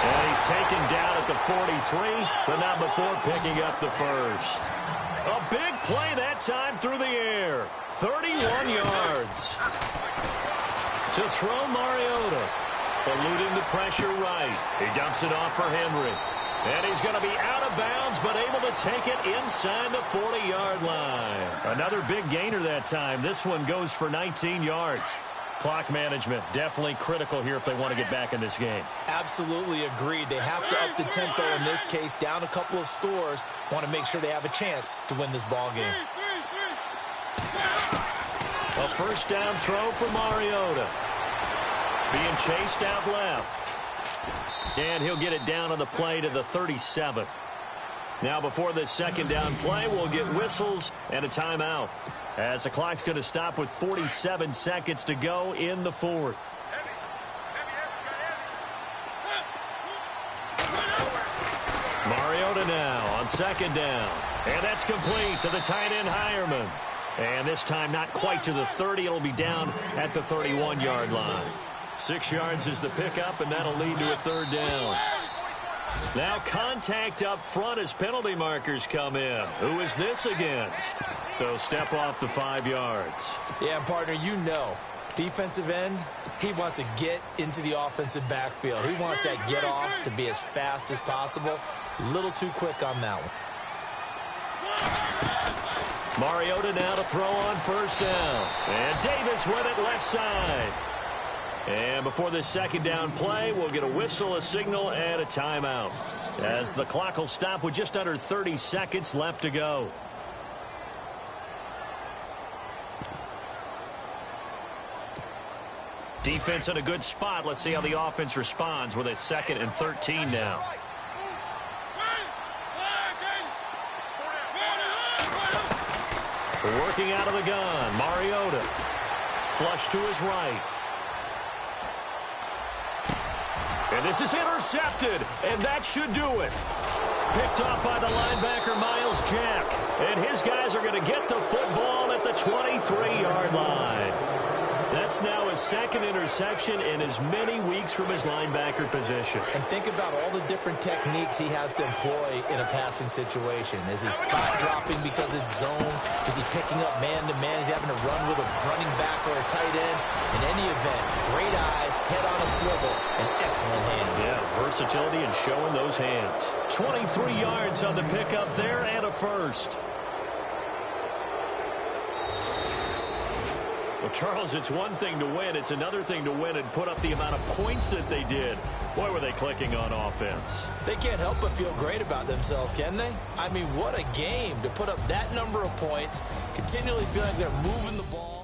And he's taken down at the 43, but not before picking up the first. A big play that time through the air. 31 yards. To throw Mariota. Eluding the pressure right. He dumps it off for Henry. And he's going to be out of bounds, but able to take it inside the 40-yard line. Another big gainer that time. This one goes for 19 yards. Clock management definitely critical here if they want to get back in this game. Absolutely agreed. They have to up the tempo in this case, down a couple of scores. Want to make sure they have a chance to win this ball game. A first down throw for Mariota. Being chased out left. And he'll get it down on the play to the 37. Now before this second down play, we'll get whistles and a timeout, as the clock's going to stop with 47 seconds to go in the fourth. Mariota now on second down. And that's complete to the tight end Hireman. And this time not quite to the 30. It'll be down at the 31-yard line. 6 yards is the pickup, and that'll lead to a third down. Now contact up front as penalty markers come in. Who is this against? So step off the 5 yards. Yeah, partner, you know, defensive end, he wants to get into the offensive backfield. He wants that get off to be as fast as possible. A little too quick on that one. Mariota now to throw on first down. And Davis with it left side. And before this second down play, we'll get a whistle, a signal, and a timeout, as the clock will stop with just under 30 seconds left to go. Defense in a good spot. Let's see how the offense responds with a 2nd and 13 now. Working out of the gun, Mariota. Flush to his right. And this is intercepted, and that should do it. Picked off by the linebacker, Miles Jack. And his guys are going to get the football at the 23-yard line. That's now his second interception in as many weeks from his linebacker position. And think about all the different techniques he has to employ in a passing situation. Is he spot dropping because it's zone? Is he picking up man-to-man? Is he having to run with a running back or a tight end? In any event, great eyes, head on a swivel, and excellent hands. Yeah, versatility and showing those hands. 23 yards on the pickup there and a first. Well, Charles, it's one thing to win. It's another thing to win and put up the amount of points that they did. Boy, were they clicking on offense. They can't help but feel great about themselves, can they? I mean, what a game to put up that number of points, continually feeling like they're moving the ball.